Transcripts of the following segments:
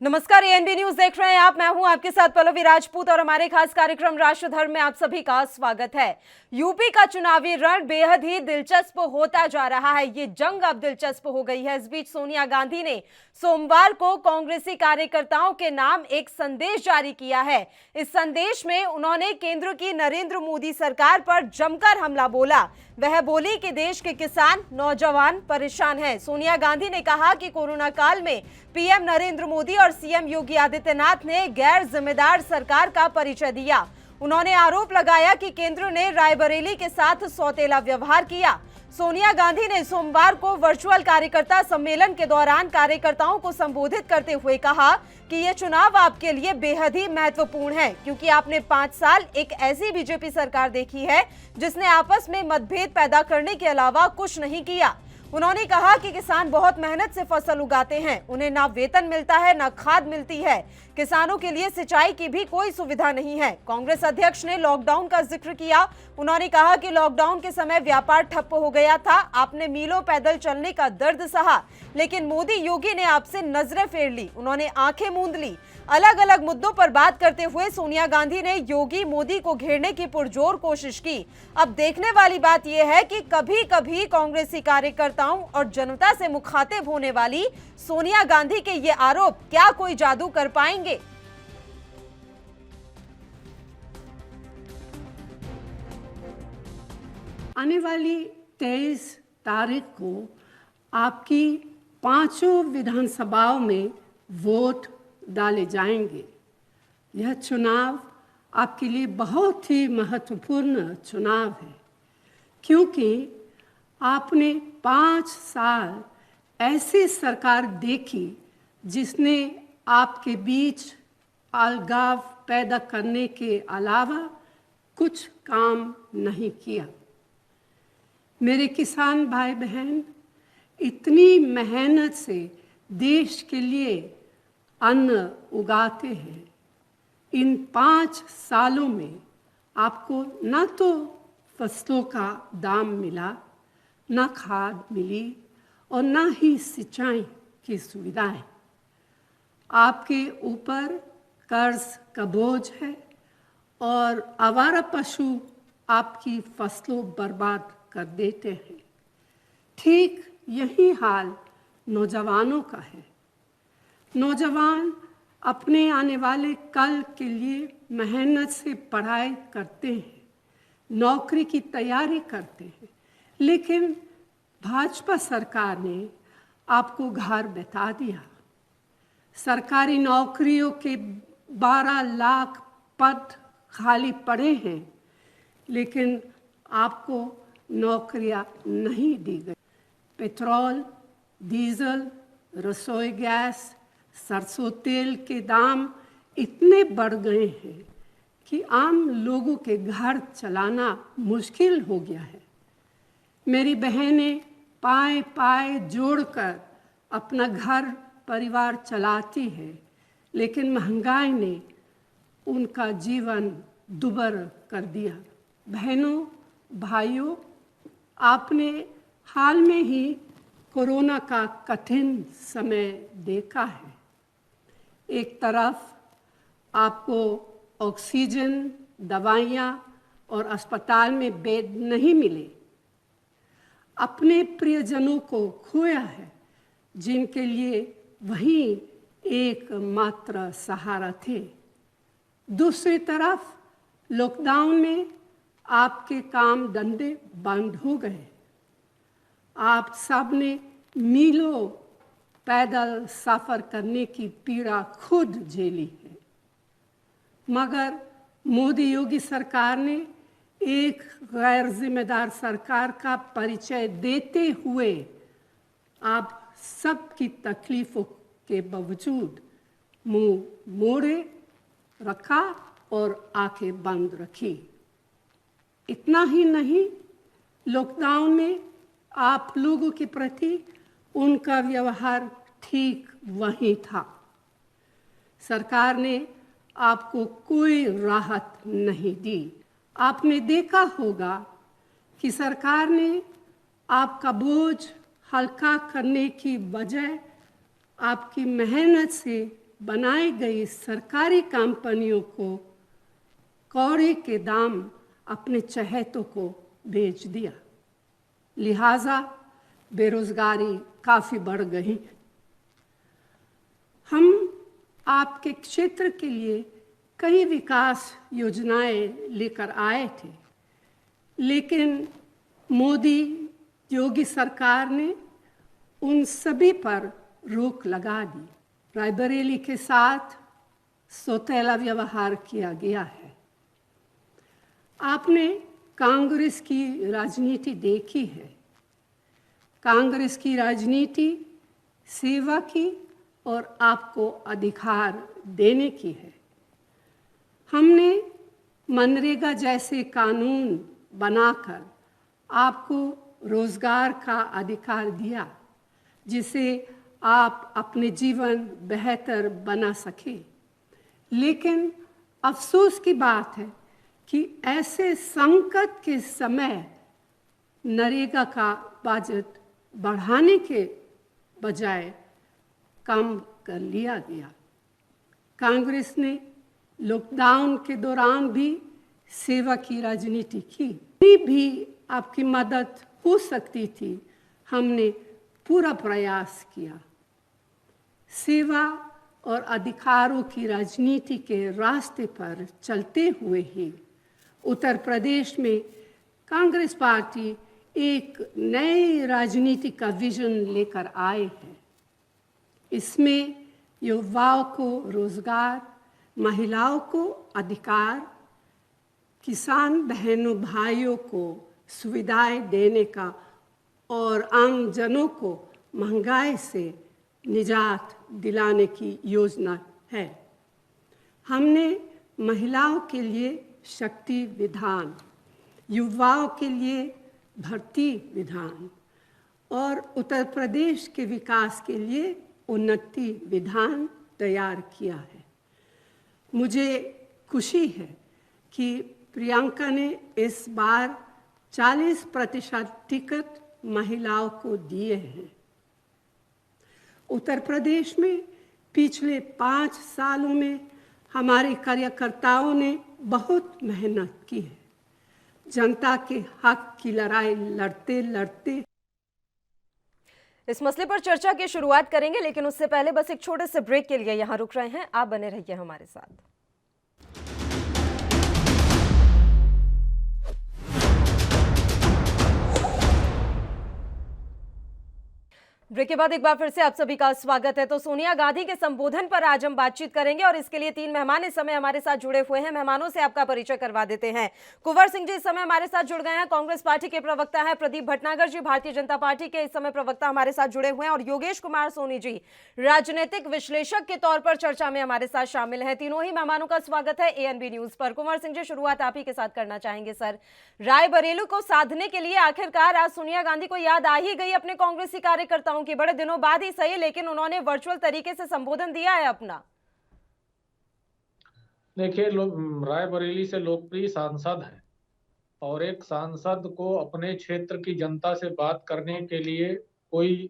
नमस्कार, ANB news देख रहे हैं आप। मैं हूं आपके साथ पल्लवी राजपूत और हमारे खास कार्यक्रम राष्ट्रधर्म में आप सभी का स्वागत है। यूपी का चुनावी रण बेहद ही दिलचस्प होता जा रहा है। ये जंग अब दिलचस्प हो गई है। इस बीच सोनिया गांधी ने सोमवार को कांग्रेसी कार्यकर्ताओं के नाम एक संदेश जारी किया है। इस संदेश में उन्होंने केंद्र की नरेंद्र मोदी सरकार पर जमकर हमला बोला। वह बोली कि देश के किसान नौजवान परेशान हैं। सोनिया गांधी ने कहा कि कोरोना काल में पीएम नरेंद्र मोदी और सीएम योगी आदित्यनाथ ने गैर जिम्मेदार सरकार का परिचय दिया। उन्होंने आरोप लगाया कि केंद्र ने रायबरेली के साथ सौतेला व्यवहार किया। सोनिया गांधी ने सोमवार को वर्चुअल कार्यकर्ता सम्मेलन के दौरान कार्यकर्ताओं को संबोधित करते हुए कहा कि यह चुनाव आपके लिए बेहद ही महत्वपूर्ण है, क्योंकि आपने 5 साल एक ऐसी बीजेपी सरकार देखी है जिसने आपस में मतभेद पैदा करने के अलावा कुछ नहीं किया। उन्होंने कहा कि किसान बहुत मेहनत से फसल उगाते हैं, उन्हें ना वेतन मिलता है ना खाद मिलती है। किसानों के लिए सिंचाई की भी कोई सुविधा नहीं है। कांग्रेस अध्यक्ष ने लॉकडाउन का जिक्र किया। उन्होंने कहा कि लॉकडाउन के समय व्यापार ठप्प हो गया था, आपने मीलों पैदल चलने का दर्द सहा, लेकिन मोदी योगी ने आपसे नजरें फेर ली, उन्होंने आंखें मूंद ली। अलग अलग मुद्दों पर बात करते हुए सोनिया गांधी ने योगी मोदी को घेरने की पुरजोर कोशिश की। अब देखने वाली बात यह है कि कभी कभी कांग्रेसी कार्यकर्ताओं और जनता से मुखातिब होने वाली सोनिया गांधी के ये आरोप क्या कोई जादू कर पाएंगे। आने वाली 23 तारीख को आपकी 5 विधानसभाओं में वोट डाले जाएंगे। यह चुनाव आपके लिए बहुत ही महत्वपूर्ण चुनाव है, क्योंकि आपने 5 साल ऐसी सरकार देखी जिसने आपके बीच अलगाव पैदा करने के अलावा कुछ काम नहीं किया। मेरे किसान भाई बहन इतनी मेहनत से देश के लिए अन्न उगाते हैं। इन 5 सालों में आपको न तो फसलों का दाम मिला, न खाद मिली और न ही सिंचाई की सुविधाएं। आपके ऊपर कर्ज का बोझ है और आवारा पशु आपकी फसलों बर्बाद कर देते हैं। ठीक यही हाल नौजवानों का है। नौजवान अपने आने वाले कल के लिए मेहनत से पढ़ाई करते हैं, नौकरी की तैयारी करते हैं, लेकिन भाजपा सरकार ने आपको घर बैठा दिया। सरकारी नौकरियों के 12 लाख पद खाली पड़े हैं, लेकिन आपको नौकरियां नहीं दी गई। पेट्रोल, डीजल, रसोई गैस, सरसों तेल के दाम इतने बढ़ गए हैं कि आम लोगों के घर चलाना मुश्किल हो गया है। मेरी बहनें पाए पाए जोड़कर अपना घर परिवार चलाती है, लेकिन महंगाई ने उनका जीवन दुभर कर दिया। बहनों, भाइयों, आपने हाल में ही कोरोना का कठिन समय देखा है। एक तरफ आपको ऑक्सीजन, दवाइयाँ और अस्पताल में बेड नहीं मिले, अपने प्रियजनों को खोया है जिनके लिए वही एकमात्र सहारा थे। दूसरी तरफ लॉकडाउन में आपके काम धंधे बंद हो गए। आप सब ने मीलों पैदल सफर करने की पीड़ा खुद झेली है, मगर मोदी योगी सरकार ने एक गैर जिम्मेदार सरकार का परिचय देते हुए आप सबकी तकलीफों के बावजूद मुंह मोड़े रखा और आंखें बंद रखी। इतना ही नहीं, लॉकडाउन में आप लोगों के प्रति उनका व्यवहार ठीक वही था। सरकार ने आपको कोई राहत नहीं दी। आपने देखा होगा कि सरकार ने आपका बोझ हल्का करने की बजाय आपकी मेहनत से बनाई गई सरकारी कंपनियों को कौड़े के दाम अपने चहेतों को बेच दिया। लिहाजा बेरोजगारी काफ़ी बढ़ गई। हम आपके क्षेत्र के लिए कई विकास योजनाएं लेकर आए थे, लेकिन मोदी योगी सरकार ने उन सभी पर रोक लगा दी। रायबरेली के साथ सौतेला व्यवहार किया गया है। आपने कांग्रेस की राजनीति देखी है। कांग्रेस की राजनीति सेवा की और आपको अधिकार देने की है। हमने मनरेगा जैसे कानून बनाकर आपको रोजगार का अधिकार दिया, जिसे आप अपने जीवन बेहतर बना सके। लेकिन अफसोस की बात है कि ऐसे संकट के समय नरेगा का बजट बढ़ाने के बजाय कम कर लिया गया। कांग्रेस ने लॉकडाउन के दौरान भी सेवा की राजनीति की। भी आपकी मदद हो सकती थी, हमने पूरा प्रयास किया। सेवा और अधिकारों की राजनीति के रास्ते पर चलते हुए ही उत्तर प्रदेश में कांग्रेस पार्टी एक नई राजनीति का विजन लेकर आए हैं। इसमें युवाओं को रोजगार, महिलाओं को अधिकार, किसान बहनों भाइयों को सुविधाएं देने का और आम जनों को महंगाई से निजात दिलाने की योजना है। हमने महिलाओं के लिए शक्ति विधान, युवाओं के लिए भर्ती विधान और उत्तर प्रदेश के विकास के लिए उन्नति विधान तैयार किया है। मुझे खुशी है कि प्रियंका ने इस बार 40% टिकट महिलाओं को दिए हैं। उत्तर प्रदेश में पिछले 5 सालों में हमारे कार्यकर्ताओं ने बहुत मेहनत की है। जनता के हक की लड़ाई लड़ते लड़ते इस मसले पर चर्चा की शुरुआत करेंगे, लेकिन उससे पहले बस एक छोटे से ब्रेक के लिए यहां रुक रहे हैं। आप बने रहिए हमारे साथ। ब्रेक के बाद एक बार फिर से आप सभी का स्वागत है। तो सोनिया गांधी के संबोधन पर आज हम बातचीत करेंगे और इसके लिए 3 मेहमान इस समय हमारे साथ जुड़े हुए हैं। मेहमानों से आपका परिचय करवा देते हैं। कुंवर सिंह जी इस समय हमारे साथ जुड़ गए हैं, कांग्रेस पार्टी के प्रवक्ता हैं। प्रदीप भटनागर जी भारतीय जनता पार्टी के इस समय प्रवक्ता हमारे साथ जुड़े हुए हैं और योगेश कुमार सोनी जी राजनीतिक विश्लेषक के तौर पर चर्चा में हमारे साथ शामिल है। तीनों ही मेहमानों का स्वागत है एएनबी न्यूज पर। कुंवर सिंह जी, शुरुआत आप ही के साथ करना चाहेंगे। सर, रायबरेली को साधने के लिए आखिरकार आज सोनिया गांधी को याद आ ही गई अपने कांग्रेसी कार्यकर्ताओं की। बड़े दिनों बाद ही सही, लेकिन उन्होंने वर्चुअल तरीके से संबोधन दिया है अपना। देखिए, रायबरेली से लोकप्रिय सांसद है और एक सांसद को अपने क्षेत्र की जनता से बात करने के लिए कोई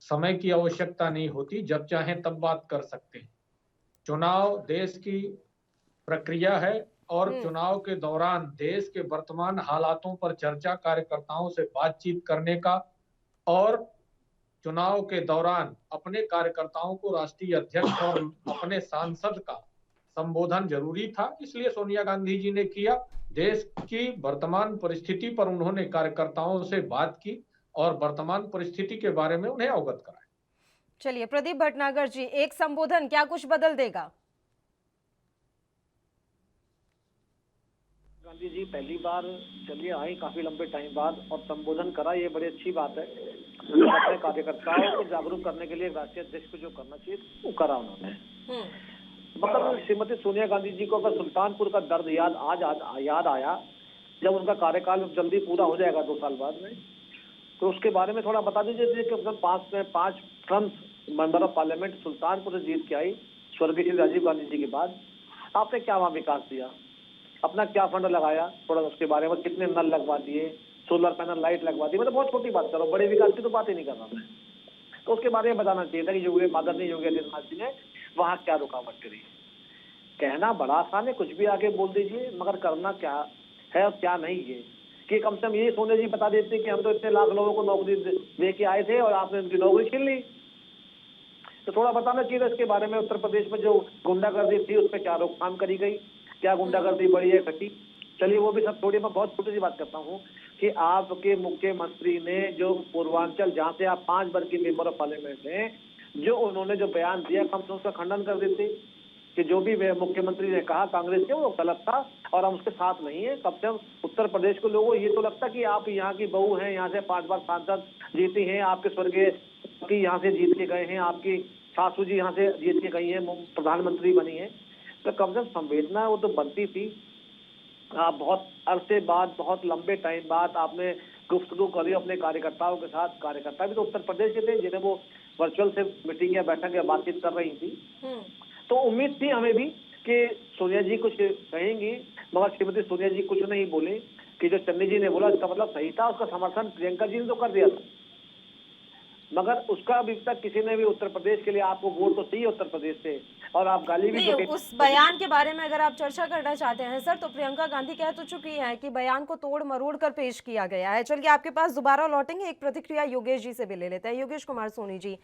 समय की आवश्यकता नहीं होती, जब चाहें तब बात कर सकते हैं। चुनाव देश की प्रक्रिया है और चुनाव के दौरान देश के वर्तमान हालातों पर चर्चा, कार्यकर्ताओं से बातचीत करने का और चुनाव के दौरान अपने कार्यकर्ताओं को राष्ट्रीय अध्यक्ष और अपने सांसद का संबोधन जरूरी था, इसलिए सोनिया गांधी जी ने किया। देश की वर्तमान परिस्थिति पर उन्होंने कार्यकर्ताओं से बात की और वर्तमान परिस्थिति के बारे में उन्हें अवगत कराया। चलिए प्रदीप भटनागर जी, एक संबोधन क्या कुछ बदल देगा? गांधी जी पहली बार चलिए आई काफी लंबे टाइम बाद और संबोधन करा, ये बड़ी अच्छी बात है। अपने कार्यकर्ताओं को जागरूक करने के लिए राष्ट्रीय अध्यक्ष को जो करना चाहिए वो करा उन्होंने। मतलब श्रीमती सोनिया गांधी जी को अगर सुल्तानपुर का दर्द याद आया जब उनका कार्यकाल जल्दी पूरा हो जाएगा 2 साल बाद में, तो उसके बारे में थोड़ा बता दीजिए कि 5 term member of parliament Sultanpur से जीत के आई स्वर्गीय श्री राजीव गांधी जी के बाद, आपने क्या वहाँ विकास दिया, अपना क्या फंड लगाया, थोड़ा उसके बारे में, कितने नल लगवा दिए, सोलर पैनल लाइट लगवा दी। मतलब बहुत छोटी बात करो, बड़े विकास की तो बात ही नहीं कर रहा मैं, तो उसके बारे में बताना चाहिए था कि माननीय योगी आदित्यनाथ जी ने वहां क्या रुकावट करी। कहना बड़ा आसान है, कुछ भी आगे बोल दीजिए, मगर करना क्या है और क्या नहीं है कि कम से कम ये सोनिया जी बता देते कि हम तो इतने लाख लोगों को नौकरी दे के आए थे और आपने उनकी नौकरी छीन ली। तो थोड़ा बताना चाहिए इसके बारे में, उत्तर प्रदेश में जो गुंडागर्दी थी उस पर क्या रोकथाम करी गई, क्या गुंडागर्दी बढ़ी है घटी। चलिए वो भी सब थोड़ी, मैं बहुत छोटी सी बात करता हूँ कि आपके मुख्यमंत्री ने जो पूर्वांचल, जहाँ से आप 5 वर्ग की मेंबर ऑफ पार्लियामेंट हैं, जो उन्होंने जो बयान दिया कम से उसका खंडन कर देते कि जो भी मुख्यमंत्री ने कहा कांग्रेस के वो गलत था और हम उसके साथ नहीं है। कम से कम उत्तर प्रदेश को लोगों ये तो लगता कि आप यहाँ की बहू हैं, यहाँ से 5 बार सांसद जीती हैं, आपके स्वर्गीय की यहाँ से जीत के गए हैं, आपकी सासू जी यहाँ से जीत के गई हैं, प्रधानमंत्री बनी है, तो कम से कम संवेदना वो तो बनती थी। आप बहुत अरसे बाद, बहुत लंबे टाइम बाद आपने गुफ्तगू करी अपने कार्यकर्ताओं के साथ। कार्यकर्ता भी तो उत्तर प्रदेश के थे जिन्हें वो वर्चुअल से मीटिंग या बैठक या बातचीत कर रही थी। तो उम्मीद थी हमें भी कि सोनिया जी कुछ कहेंगी, मगर श्रीमती सोनिया जी कुछ नहीं बोले कि जो चन्नी जी ने बोला इसका मतलब सही था, उसका समर्थन प्रियंका जी ने तो कर दिया था, मगर उसका अभी तक किसी ने भी उत्तर प्रदेश के लिए, आपको वोट तो चाहिए उत्तर प्रदेश से और आप गाली भी नहीं, उस बयान के बारे में अगर आप चर्चा करना चाहते हैं सर, तो प्रियंका गांधी कह तो चुकी हैं कि बयान को तोड़ मरोड़ कर पेश किया गया है। चलिए आपके पास दोबारा लौटेंगे, एक प्रतिक्रिया योगेश जी से भी ले लेते हैं। योगेश कुमार सोनी जी,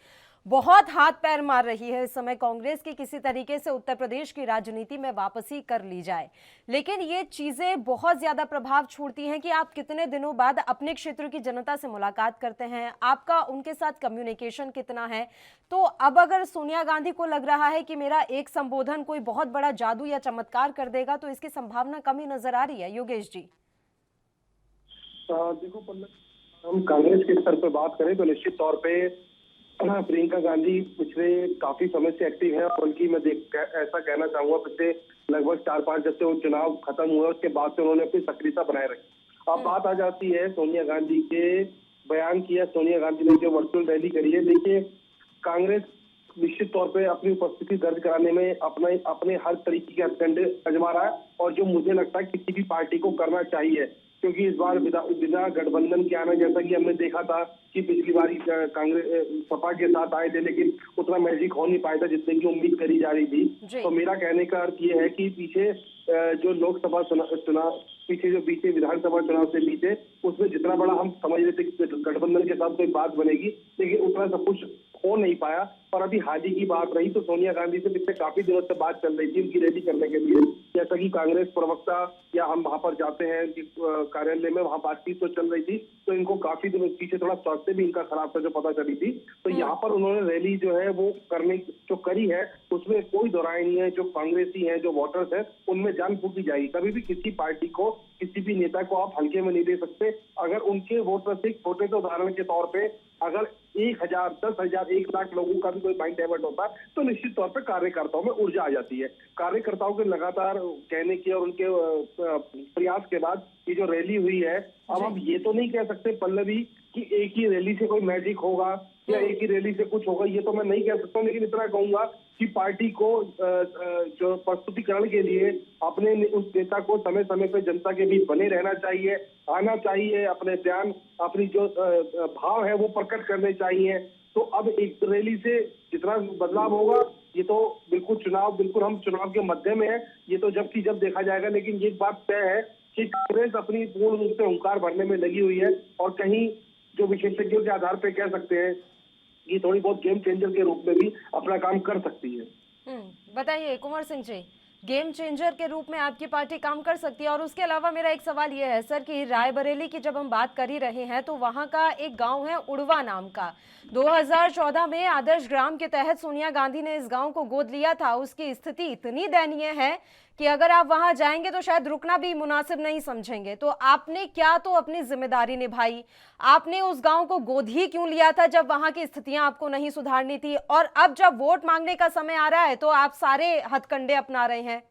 बहुत हाथ पैर मार रही है इस समय कांग्रेस की किसी तरीके से उत्तर प्रदेश की राजनीति में वापसी कर ली जाए, लेकिन ये चीजें बहुत ज्यादा प्रभाव छोड़ती हैं कि आप कितने दिनों बाद अपने क्षेत्र की जनता से मुलाकात करते हैं, आपका उनके साथ कम्युनिकेशन कितना है। तो अब अगर सोनिया गांधी को लग रहा है कि मेरा एक संबोधन कोई बहुत बड़ा जादू या चमत्कार कर देगा, तो इसकी संभावना कम ही नजर आ रही है। योगेश जी देखो पल्लव, हम कांग्रेस के स्तर पर बात करें तो निश्चित तौर पे प्रियंका गांधी पिछले काफी समय से एक्टिव है, और बल्कि मैं ऐसा कहना चाहूंगा पिछले लगभग 4-5 जब से वो चुनाव खत्म हुआ उसके बाद से उन्होंने अपनी सक्रियता बनाए रखी। अब बात आ जाती है सोनिया गांधी के बयान की, या सोनिया गांधी ने जो वर्चुअल रैली करी है। देखिए, कांग्रेस निश्चित तौर पे अपनी उपस्थिति दर्ज कराने में अपने हर तरीके के हथकंडे आजमा रहा है, और जो मुझे लगता है किसी भी पार्टी को करना चाहिए, क्योंकि इस बार बिना गठबंधन के आना, जैसा कि हमने देखा था कि पिछली बार कांग्रेस सपा के साथ आए थे, लेकिन उतना मैजिक हो नहीं पाया था जितने की उम्मीद करी जा रही थी। तो मेरा कहने का अर्थ ये है कि पीछे जो लोकसभा चुनाव, पीछे विधानसभा चुनाव से पीछे, उसमें जितना बड़ा हम समझ रहे थे कि गठबंधन के साथ कोई बात बनेगी, लेकिन उतना सब कुछ हो नहीं पाया। और अभी हाल ही की बात रही तो सोनिया गांधी से पिछले काफी दिनों से बात चल रही थी उनकी रैली करने के लिए, जैसा कि कांग्रेस प्रवक्ता या हम वहां पर जाते हैं कार्यालय में, वहां बातचीत तो चल रही थी। तो इनको काफी दिनों पीछे थोड़ा स्वास्थ्य भी इनका खराब था जो पता चली थी। तो यहाँ पर उन्होंने रैली जो है वो करी है, उसमें कोई दोहराई नहीं है। जो कांग्रेसी है, जो वोटर्स है, उनमें जान फूकी जाएगी। कभी भी किसी पार्टी को, किसी भी नेता को आप हल्के में नहीं दे सकते। अगर उनके वोटर्स, एक छोटे से उदाहरण के तौर पे, अगर 1000, 10,000, 1 लाख लोगों का भी कोई माइंड डाइवर्ट होता है तो निश्चित तौर पर कार्यकर्ताओं में ऊर्जा आ जाती है। कार्यकर्ताओं के लगातार कहने की और उनके प्रयास के बाद ये जो रैली हुई है, अब हम ये तो नहीं कह सकते पल्लवी कि एक ही रैली से कोई मैजिक होगा या एक ही रैली से कुछ होगा, ये तो मैं नहीं कह सकता, लेकिन इतना कहूंगा कि पार्टी को जो प्रस्तुतिकरण के लिए अपने उस नेता को समय समय पर जनता के बीच बने रहना चाहिए, आना चाहिए, अपने बयान, अपनी जो भाव है वो प्रकट करने चाहिए। तो अब एक रैली से जितना बदलाव होगा, ये तो बिल्कुल हम चुनाव के मध्य में है, ये तो जब देखा जाएगा। लेकिन ये बात तय है कि कांग्रेस अपनी पूर्ण रूप से हुंकार भरने में लगी हुई है, और कहीं जो विशेषज्ञों के आधार पर कह सकते हैं कि थोड़ी बहुत गेम चेंजर के रूप में भी अपना काम कर सकती है। बताइए कुंवर सिंह जी, गेम चेंजर के रूप में आपकी पार्टी काम कर सकती है? और उसके अलावा मेरा एक सवाल यह है सर कि रायबरेली की जब हम बात कर ही रहे हैं, तो वहां का एक गांव है उड़वा नाम का, 2014 में आदर्श ग्राम के तहत सोनिया गांधी ने इस गांव को गोद लिया था। उसकी स्थिति इतनी दयनीय है कि अगर आप वहां जाएंगे तो शायद रुकना भी मुनासिब नहीं समझेंगे। तो आपने क्या तो अपनी जिम्मेदारी निभाई, आपने उस गांव को गोद ही क्यों लिया था जब वहां की स्थितियां आपको नहीं सुधारनी थी? और अब जब वोट मांगने का समय आ रहा है तो आप सारे हथकंडे अपना रहे हैं।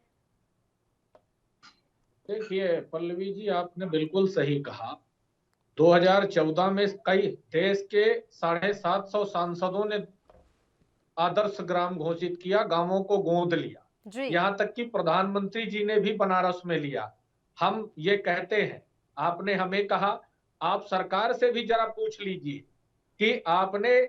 देखिए पल्लवी जी, आपने बिल्कुल सही कहा। 2014 में कई देश के 750 सांसदों ने आदर्श ग्राम घोषित किया, गांवों को गोद लिया, यहाँ तक कि प्रधानमंत्री जी ने भी बनारस में लिया। हम ये कहते हैं, आपने हमें कहा, आप सरकार से भी जरा पूछ लीजिए कि आपने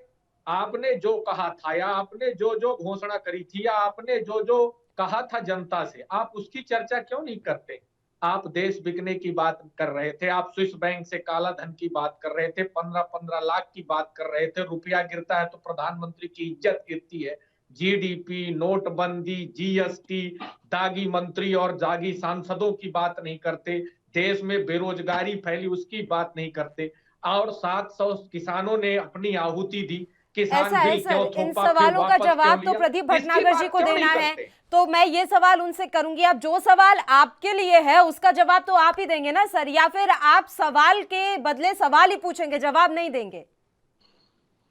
आपने जो कहा था या आपने जो जो घोषणा करी थी या आपने जो जो कहा था जनता से, आप उसकी चर्चा क्यों नहीं करते? आप देश बिकने की बात कर रहे थे, आप स्विस बैंक से काला धन की बात कर रहे थे, 15-15 लाख की बात कर रहे थे, रुपया गिरता है तो प्रधानमंत्री की इज्जत गिरती है। जीडीपी, नोटबंदी, जीएसटी, दागी मंत्री और दागी सांसदों की बात नहीं करते, देश में बेरोजगारी फैली उसकी बात नहीं करते, और 700 किसानों ने अपनी आहुति दी, किसान ऐसा है बिल क्यों सर, इन थोपा, फिर सवालों का वापस क्यों जवाब तो लिया, प्रदीप इसकी भटनागर जी बात को क्यों देना नहीं है, करते? तो मैं ये सवाल उनसे करूंगी। अब जो सवाल आपके लिए है उसका जवाब तो आप ही देंगे ना सर, या फिर आप सवाल के बदले सवाल ही पूछेंगे, जवाब नहीं देंगे?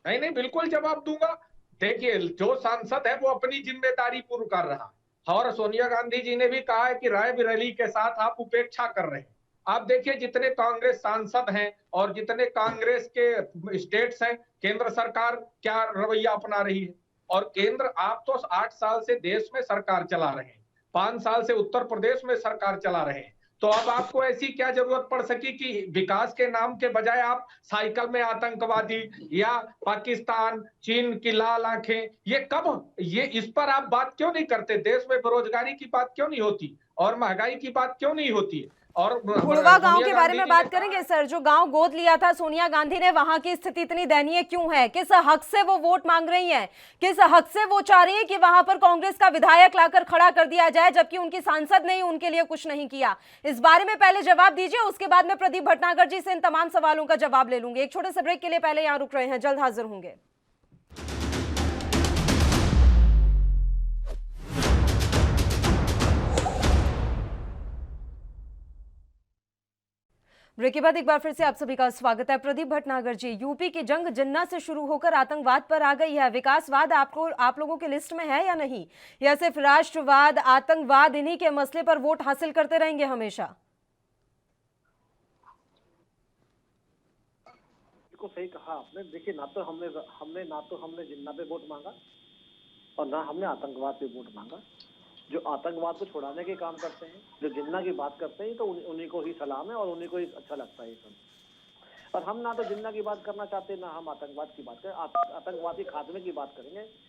नहीं नहीं, बिल्कुल जवाब दूंगा। देखिए, जो सांसद है वो अपनी जिम्मेदारी पूर्ण कर रहा, और सोनिया गांधी जी ने भी कहा है कि रायबरेली के साथ आप उपेक्षा कर रहे हैं। आप देखिए, जितने कांग्रेस सांसद हैं और जितने कांग्रेस के स्टेट्स हैं, केंद्र सरकार क्या रवैया अपना रही है। और केंद्र, आप तो 8 साल से देश में सरकार चला रहे हैं, 5 साल से उत्तर प्रदेश में सरकार चला रहे हैं, तो अब आपको ऐसी क्या जरूरत पड़ सकी कि विकास के नाम के बजाय आप साइकिल में आतंकवादी या पाकिस्तान, चीन की लाल आंखें, ये इस पर आप बात क्यों नहीं करते? देश में बेरोजगारी की बात क्यों नहीं होती और महंगाई की बात क्यों नहीं होती? और बुढ़वा गांव सोनिया के बारे गांधी में जी बात ने करेंगे सर, जो गांव गोद लिया था सोनिया गांधी ने, वहां की स्थिति इतनी दयनीय क्यों है? किस हक से वो वोट मांग रही हैं? किस हक से वो चाह रही है कि वहां पर कांग्रेस का विधायक लाकर खड़ा कर दिया जाए, जबकि उनकी सांसद ने उनके लिए कुछ नहीं किया? इस बारे में पहले जवाब दीजिए, उसके बाद मैं प्रदीप भटनागर जी से इन तमाम सवालों का जवाब ले लूंगी। एक छोटे से ब्रेक के लिए पहले यहां रुक रहे हैं, जल्द हाजिर होंगे। ब्रेक के बाद एक बार फिर से आप सभी का स्वागत है। प्रदीप भटनागर जी, यूपी की जंग जिन्ना से शुरू होकर आतंकवाद पर आ गई है। विकासवाद आप लोगों की लिस्ट में है या नहीं, या सिर्फ राष्ट्रवाद, आतंकवाद, इन्हीं के मसले पर वोट हासिल करते रहेंगे हमेशा? बिल्कुल सही कहा आपने। देखिए, ना तो हमने जिन्ना पे वोट मांगा और ना हमने आतंकवाद पे वोट मांगा। जो आतंकवाद को छुड़ाने के काम करते हैं, जो जिन्ना की बात करते हैं, तो उन्हीं को ही सलाम है और उन्हीं को ही अच्छा लगता है ये सब। और हम ना तो जिन्ना की बात करना चाहते, ना हम आतंकवाद की बात करें। आतंकवादी खात्मे की बात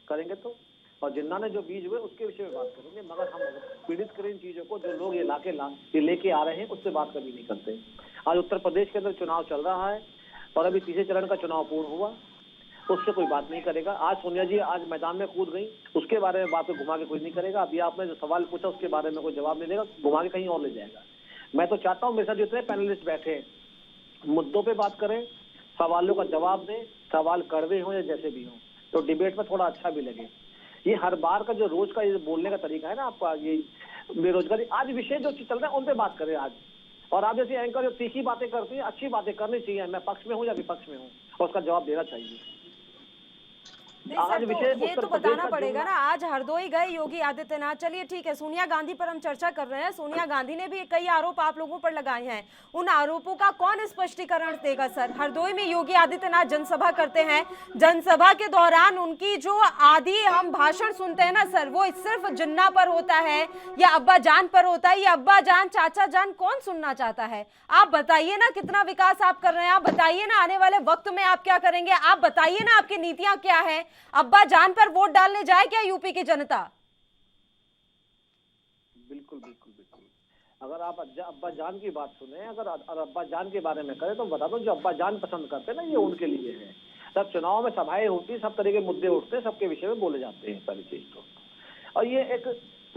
करेंगे तो, और जिन्ना ने जो बीज हुए उसके विषय में बात करेंगे, मगर हम पीड़ित करें इन चीजों को, जो लोग ये लेके आ रहे हैं, उससे बात कभी नहीं करते। आज उत्तर प्रदेश के अंदर चुनाव चल रहा है और अभी तीसरे चरण का चुनाव पूर्ण हुआ, उससे कोई बात नहीं करेगा। आज सोनिया जी आज मैदान में कूद गई, उसके बारे में बात को घुमा के कोई नहीं करेगा। अभी आपने जो सवाल पूछा उसके बारे में कोई जवाब नहीं देगा, घुमा के कहीं और ले जाएगा। मैं तो चाहता हूँ मेरे साथ जितने पैनलिस्ट बैठे हैं, मुद्दों पे बात करें, सवालों का जवाब दें, सवाल कड़वे हों या जैसे भी हों, तो डिबेट में थोड़ा अच्छा भी लगे। ये हर बार का जो रोज का ये बोलने का तरीका है ना आपका, ये बेरोजगारी, आज विषय जो चल रहा है उन पे बात करें आज। और आप जैसे एंकर जो तीखी बातें करती है, अच्छी बातें करनी चाहिए। मैं पक्ष में हूँ या विपक्ष में हूँ, और उसका जवाब देना चाहिए। सर, तो ये तो बताना पड़ेगा ना। आज हरदोई गए योगी आदित्यनाथ, चलिए ठीक है, सोनिया गांधी पर हम चर्चा कर रहे हैं। सोनिया गांधी ने भी कई आरोप आप लोगों पर लगाए हैं, उन आरोपों का कौन स्पष्टीकरण देगा सर? हरदोई में योगी आदित्यनाथ जनसभा करते हैं, जनसभा के दौरान उनकी जो आदि हम भाषण सुनते हैं ना सर, वो सिर्फ जिन्ना पर होता है या अब्बा जान पर होता है? या अब्बा जान, चाचा जान, कौन सुनना चाहता है? आप बताइए ना कितना विकास आप कर रहे हैं, आप बताइए ना आने वाले वक्त में आप क्या करेंगे, आप बताइए ना आपकी नीतियां क्या है। अब्बा जान पर वोट डालने जाए क्या यूपी की जनता? बिल्कुल बिल्कुल बिल्कुल। अगर आप अब्बा जान की बात सुने, अगर अब्बा जान के बारे में करें, तो बता दो, जो अब्बा जान पसंद करते हैं ना, ये उनके लिए है। सब चुनाव में सभाएं होती, सब तरह के मुद्दे उठते हैं, सबके विषय में बोले जाते हैं सारी चीज तो। और ये एक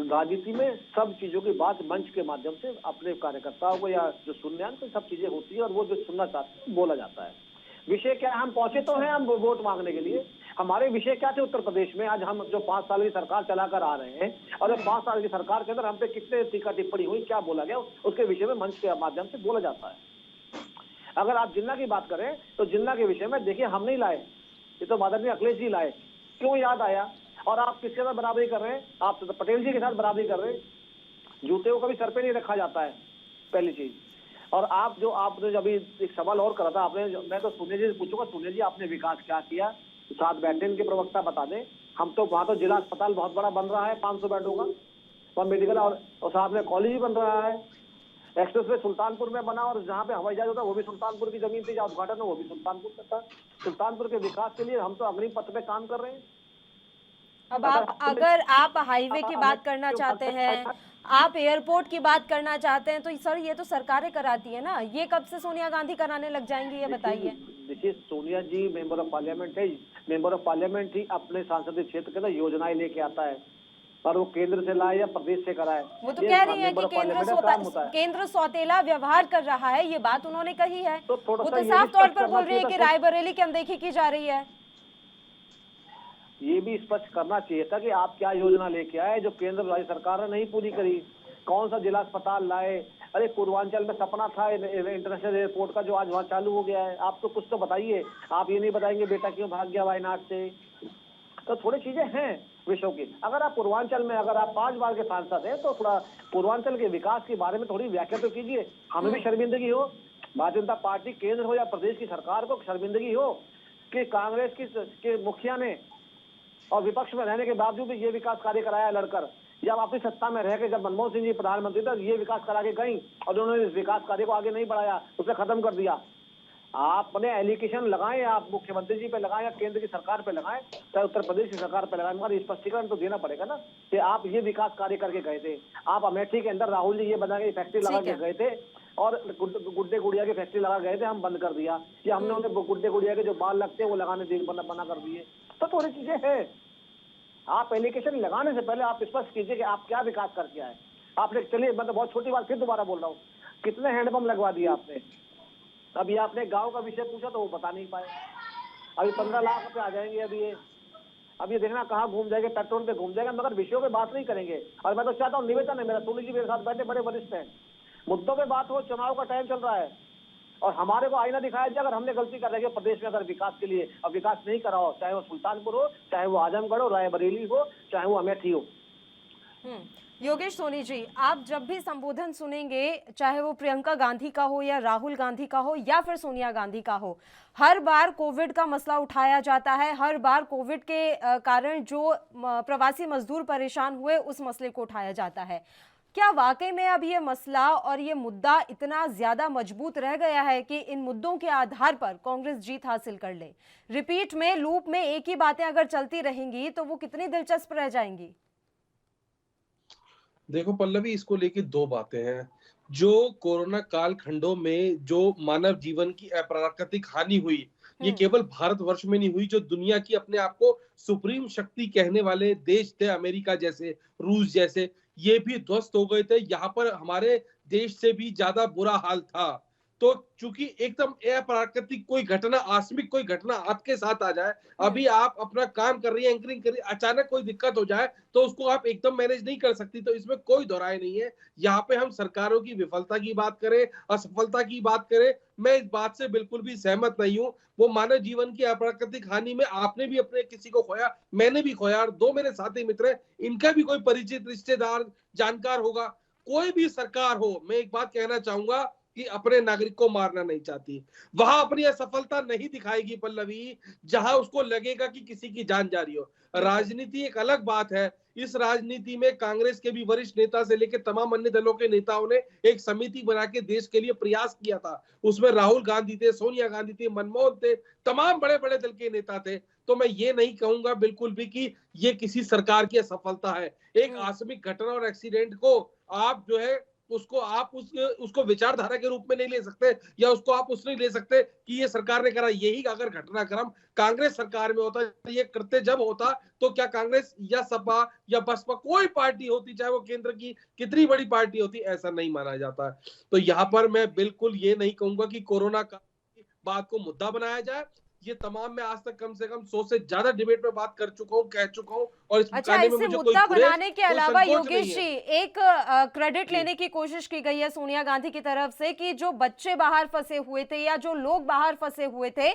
राजनीति में सब चीजों की बात मंच के माध्यम से अपने कार्यकर्ताओं को या जो सुनने आए तो सब चीजें होती है, और वो जो सुनना चाहते हैं बोला जाता है। विषय क्या है? हम पहुंचे तो हैं हम वोट मांगने के लिए। हमारे विषय क्या थे उत्तर प्रदेश में? आज हम जो 5 साल की सरकार चलाकर आ रहे हैं, और 5 साल की सरकार के अंदर हम पे कितने टीका टिप्पणी हुई, क्या बोला गया, उसके विषय में मंच के माध्यम से बोला जाता है। अगर आप जिन्ना की बात करें तो जिन्ना के विषय में देखिए, हम नहीं लाए, ये तो माननीय अखिलेश जी लाए। क्यों याद आया? और आप किसके साथ बराबरी कर रहे हैं? आप तो पटेल जी के साथ बराबरी कर रहे हैं। जूते को कभी सर पे नहीं रखा जाता है, पहली चीज। और आपने जब एक सवाल और करा था आपने, मैं तो सोनिया जी से पूछूंगा, सोनिया जी आपने विकास क्या किया? साथ बैठे इनके प्रवक्ता बता दें। हम तो वहाँ तो जिला अस्पताल बहुत बड़ा बन रहा है, 500 बेडों का, और मेडिकल, और साथ में कॉलेज भी बन रहा है। एक्सप्रेसवे सुल्तानपुर में बना और जहाँ पे हवाई जहाज होता है वो भी सुल्तानपुर की जमीन थी, जहाँ उद्घाटन हो वो भी सुल्तानपुर में था। सुल्तानपुर के विकास के लिए हम तो अग्रिम पथ पे काम कर रहे हैं। अब अगर आप हाईवे की बात करना चाहते हैं, आप एयरपोर्ट की बात करना चाहते हैं, तो सर ये तो सरकारें कराती है ना, ये कब से सोनिया गांधी कराने लग जाएंगी, ये बताइए। देखिए सोनिया जी मेंबर ऑफ पार्लियामेंट है, मेंबर ऑफ पार्लियामेंट ही अपने संसदीय क्षेत्र के अंदर योजनाएं लेके आता है, और वो केंद्र से लाए या प्रदेश से कराए। वो तो कह रही है कि केंद्र सौतेला व्यवहार कर रहा है, ये बात उन्होंने कही है। तो वो तो साफ तौर पर बोल रही है कि रायबरेली की अनदेखी की जा रही है। ये भी स्पष्ट करना चाहिए था कि आप क्या योजना लेके आए जो केंद्र राज्य सरकार ने नहीं पूरी करी। कौन सा जिला अस्पताल लाए? अरे पूर्वांचल में सपना था इंटरनेशनल एयरपोर्ट का, जो आज वहाँ चालू हो गया है। आप तो कुछ तो बताइए, आप ये नहीं बताएंगे बेटा क्यों भाग गया वायनाड से। तो थोड़ी चीजें हैं विषयों की। अगर आप पूर्वांचल में, अगर आप 5 बार के सांसद हैं, तो थोड़ा पूर्वांचल के विकास के बारे में थोड़ी व्याख्या तो कीजिए। हमें भी शर्मिंदगी हो, भारतीय जनता पार्टी केंद्र हो या प्रदेश की सरकार को शर्मिंदगी हो कि कांग्रेस के मुखिया ने और विपक्ष में रहने के बावजूद भी ये विकास कार्य कराया लड़कर, या अपनी सत्ता में रह के जब मनमोहन सिंह जी प्रधानमंत्री थे ये विकास करा के गई और उन्होंने इस विकास कार्य को आगे नहीं बढ़ाया, उसे खत्म कर दिया। आपने एलिगेशन लगाए, आप मुख्यमंत्री जी पे लगाए या केंद्र की सरकार पे लगाए, चाहे उत्तर प्रदेश की सरकार पे लगाए, मगर स्पष्टीकरण तो देना पड़ेगा ना कि आप ये विकास कार्य करके गए थे। आप अमेठी के अंदर राहुल जी ये बना के फैक्ट्री लगा के गए थे और गुड्डे गुड़िया की फैक्ट्री लगा गए थे, हम बंद कर दिया, या हमने उन्हें गुड्डे गुड़िया के जो बाल लगते हैं वो लगाने बना कर दिए। तो थोड़ी चीजें हैं। आप एलिगेशन लगाने से पहले आप स्पष्ट कीजिए कि आप क्या विकास करके आए। आपने, चलिए मैं तो बहुत छोटी बात फिर दोबारा बोल रहा हूँ, कितने हैंडपंप लगवा दिए आपने? अभी आपने गांव का विषय पूछा तो वो बता नहीं पाए। अभी 15 लाख रुपए आ जाएंगे। अब ये देखना कहाँ घूम जाएंगे, पेट्रोल पे घूम जाएगा, मगर विषयों पे बात नहीं करेंगे। और मैं तो चाहता हूँ, निवेदन है मेरा, सोनी जी मेरे साथ बैठे बड़े वरिष्ठ हैं, मुद्दों पे बात हो। चुनाव का टाइम चल रहा है और हमारे को आईना दिखाया जाए, अगर हमने गलती कर रही है प्रदेश में, अगर विकास के लिए अब विकास नहीं करा हो, चाहे वो सुल्तानपुर हो, चाहे वो आजमगढ़ हो, रायबरेली हो, चाहे वो अमेठी हो। योगेश सोनी जी, आप जब भी संबोधन सुनेंगे, चाहे वो प्रियंका गांधी का हो या राहुल गांधी का हो या फिर सोनिया गांधी का हो, हर बार कोविड का मसला उठाया जाता है। हर बार कोविड के कारण जो प्रवासी मजदूर परेशान हुए उस मसले को उठाया जाता है। क्या वाकई में अब ये मसला और ये मुद्दा इतना ज्यादा मजबूत रह गया है कि इन मुद्दों के आधार पर कांग्रेस जीत हासिल कर ले? रिपीट में, लूप में एक ही बातें अगर चलती रहेंगी तो वो कितनी दिलचस्प रह जाएंगी? देखो पल्लवी, इसको लेके 2 बातें हैं। जो कोरोना काल खंडों में जो मानव जीवन की अप्राकृतिक हानि हुई, ये केवल भारतवर्ष में नहीं हुई, जो दुनिया की अपने आप को सुप्रीम शक्ति कहने वाले देश थे, अमेरिका जैसे, रूस जैसे, ये भी ध्वस्त हो गए थे। यहाँ पर हमारे देश से भी ज्यादा बुरा हाल था। तो चूंकि एकदम अप्राकृतिक कोई घटना, आकस्मिक कोई घटना आपके साथ आ जाए, अभी आप अपना काम कर रही है, एंकरिंग कर रही है, अचानक कोई दिक्कत हो जाए तो उसको आप एकदम मैनेज नहीं कर सकती। तो इसमें कोई दोहराई नहीं है। यहाँ पे हम सरकारों की विफलता की बात करें, असफलता की बात करें, मैं इस बात से बिल्कुल भी सहमत नहीं हूँ। वो मानव जीवन की अप्राकृतिक हानि में आपने भी अपने किसी को खोया, मैंने भी खोया, और 2 मेरे साथी मित्र हैं, इनका भी कोई परिचित, रिश्तेदार, जानकार होगा। कोई भी सरकार हो, मैं एक बात कहना चाहूंगा कि अपने नागरिक को मारना नहीं चाहती। वहां अपनी असफलता नहीं दिखाएगी पल्लवी, जहां उसको लगेगा कि किसी की जान जा रही हो। राजनीति एक अलग बात है। इस राजनीति में कांग्रेस के भी वरिष्ठ नेता से लेकर तमाम अन्य दलों के नेताओं ने एक समिति बना के देश के लिए प्रयास किया था। उसमें राहुल गांधी थे, सोनिया गांधी थे, मनमोहन थे, तमाम बड़े बड़े दल के नेता थे। तो मैं ये नहीं कहूंगा बिल्कुल भी कि ये किसी सरकार की असफलता है। एक आकस्मिक घटना और एक्सीडेंट को आप जो है उसको आप उसको विचारधारा के रूप में नहीं ले सकते, या उसको आप उसने नहीं ले सकते कि ये सरकार ने करा। यही अगर घटनाक्रम कांग्रेस सरकार में होता, ये कृत्य जब होता, तो क्या कांग्रेस या सपा या बसपा कोई पार्टी होती, चाहे वो केंद्र की कितनी बड़ी पार्टी होती, ऐसा नहीं माना जाता। तो यहाँ पर मैं बिल्कुल ये नहीं कहूंगा कि कोरोना का बात को मुद्दा बनाया जाए। ये तमाम मैं आज तक कम से कम 100 से ज्यादा डिबेट में बात कर चुका हूँ, कह चुका हूँ, और इसे मुद्दा बनाने के अलावा योगेश जी, एक क्रेडिट लेने की कोशिश की गई है सोनिया गांधी की तरफ से कि जो बच्चे बाहर फंसे हुए थे या जो लोग बाहर फंसे हुए थे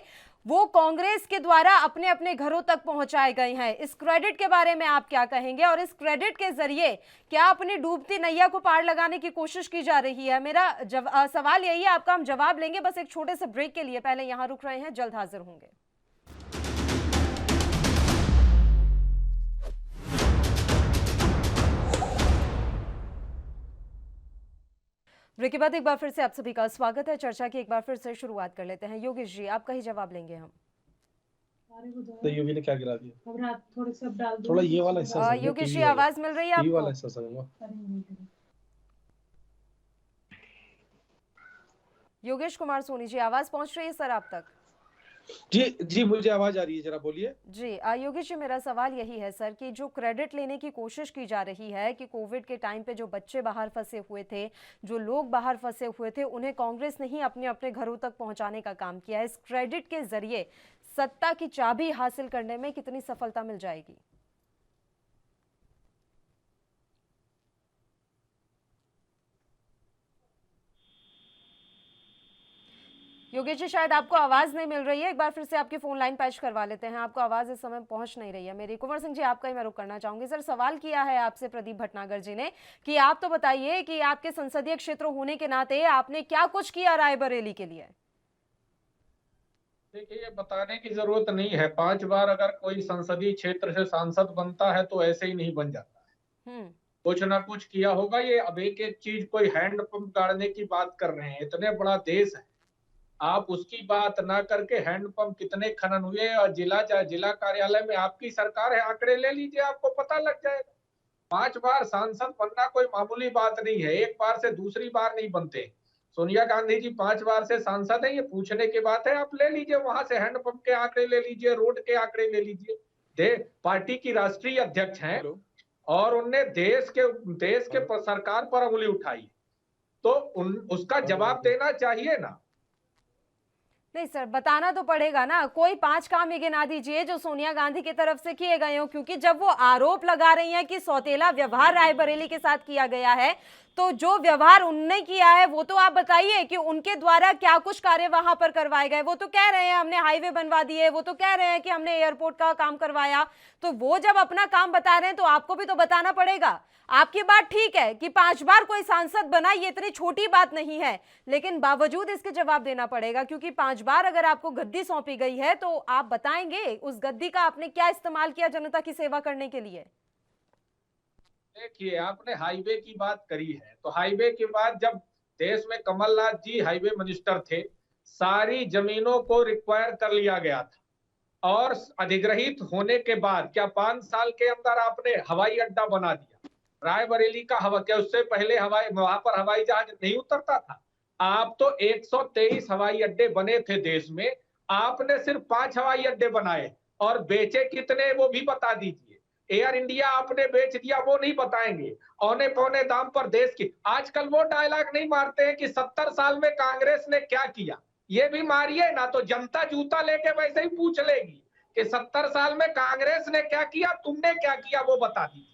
वो कांग्रेस के द्वारा अपने अपने घरों तक पहुंचाए गए हैं। इस क्रेडिट के बारे में आप क्या कहेंगे, और इस क्रेडिट के जरिए क्या अपनी डूबती नैया को पार लगाने की कोशिश की जा रही है? मेरा सवाल यही है, आपका हम जवाब लेंगे बस एक छोटे से ब्रेक के लिए। पहले यहां रुक रहे हैं, जल्द हाजिर होंगे। ब्रेक के बाद एक बार फिर से आप सभी का स्वागत है। चर्चा की एक बार फिर से शुरुआत कर लेते हैं। योगेश जी, आपका ही जवाब लेंगे हम। तो योगी ने क्या गिरा दिया? थोड़ा ये वाला हिस्सा योगेश जी, आवाज मिल रही है ये वाला आपको? हिस्सा समझो। योगेश कुमार सोनी जी, आवाज पहुंच रही है सर आप तक? जी जी, मुझे आवाज आ रही है, जरा बोलिए। जी योगेश जी, मेरा सवाल यही है सर कि जो क्रेडिट लेने की कोशिश की जा रही है कि कोविड के टाइम पे जो बच्चे बाहर फंसे हुए थे, जो लोग बाहर फंसे हुए थे, उन्हें कांग्रेस ने ही अपने अपने घरों तक पहुंचाने का काम किया है। इस क्रेडिट के जरिए सत्ता की चाबी हासिल करने में कितनी सफलता मिल जाएगी? योगेश जी, शायद आपको आवाज नहीं मिल रही है। एक बार फिर से आपकी फोन लाइन पैच करवा लेते हैं। आपको आवाज इस समय पहुंच नहीं रही है मेरी। कुंवर सिंह जी, आपका ही मैं रुख करना चाहूंगी। सर, सवाल किया है आपसे प्रदीप भटनागर जी ने कि आप तो बताइए कि आपके संसदीय क्षेत्र होने के नाते आपने क्या कुछ किया रायबरेली के लिए? देखिए, ये बताने की जरूरत नहीं है। 5 बार अगर कोई संसदीय क्षेत्र से सांसद बनता है तो ऐसे ही नहीं बन जाता है। कुछ ना कुछ किया होगा। ये अब एक एक चीज, कोई हैंडपंप गाड़ने की बात कर रहे हैं, इतने बड़ा देश है, आप उसकी बात ना करके हैंडपंप कितने खनन हुए और जिला कार्यालय में आपकी सरकार है, आंकड़े ले लीजिए, आपको पता लग जाएगा। 5 बार सांसद बनना कोई मामूली बात नहीं है। एक बार से दूसरी बार नहीं बनते। सोनिया गांधी जी 5 बार से सांसद है, ये पूछने की बात है। आप ले लीजिए वहां से, हैंडपंप के आंकड़े ले लीजिए, रोड के आंकड़े ले लीजिए। पार्टी की राष्ट्रीय अध्यक्ष हैं और उनने देश के सरकार पर उंगली उठाई, तो उसका जवाब देना चाहिए ना। नहीं सर, बताना तो पड़ेगा ना। कोई 5 काम ये गिना दीजिए जो सोनिया गांधी की तरफ से किए गए हो, क्योंकि जब वो आरोप लगा रही हैं कि सौतेला व्यवहार रायबरेली के साथ किया गया है, तो जो व्यवहार उनने किया है वो तो आप बताइए कि उनके द्वारा क्या कुछ कार्य वहां पर करवाए गए। वो तो कह रहे हैं हमने हाईवे बनवा दिए, वो तो कह रहे हैं कि हमने एयरपोर्ट का काम करवाया। तो वो जब अपना काम बता रहे हैं तो आपको भी तो बताना पड़ेगा। आपकी बात ठीक है कि 5 बार कोई सांसद बना, ये इतनी छोटी बात नहीं है, लेकिन बावजूद इसके जवाब देना पड़ेगा, क्योंकि 5 बार अगर आपको गद्दी सौंपी गई है तो आप बताएंगे उस गद्दी का आपने क्या इस्तेमाल किया जनता की सेवा करने के लिए। देखिए, आपने हाईवे की बात करी है, तो हाईवे के बाद जब देश में कमलनाथ जी हाईवे मिनिस्टर थे, सारी जमीनों को रिक्वायर कर लिया गया था और अधिग्रहित होने के बाद क्या 5 साल के अंदर आपने हवाई अड्डा बना दिया रायबरेली का। क्या उससे पहले वहां पर हवाई जहाज नहीं उतरता था? आप तो 123 हवाई अड्डे बने थे देश में, आपने सिर्फ 5 हवाई अड्डे बनाए और बेचे कितने वो भी बता दीजिए। एयर इंडिया आपने बेच दिया, वो नहीं बताएंगे। औने पौने दाम पर देश की। आजकल वो डायलॉग नहीं मारते हैं कि 70 साल में कांग्रेस ने क्या किया, ये भी मारिए ना, तो जनता जूता लेके वैसे ही पूछ लेगी कि 70 साल में कांग्रेस ने क्या किया, तुमने क्या किया, वो बता दीजिए।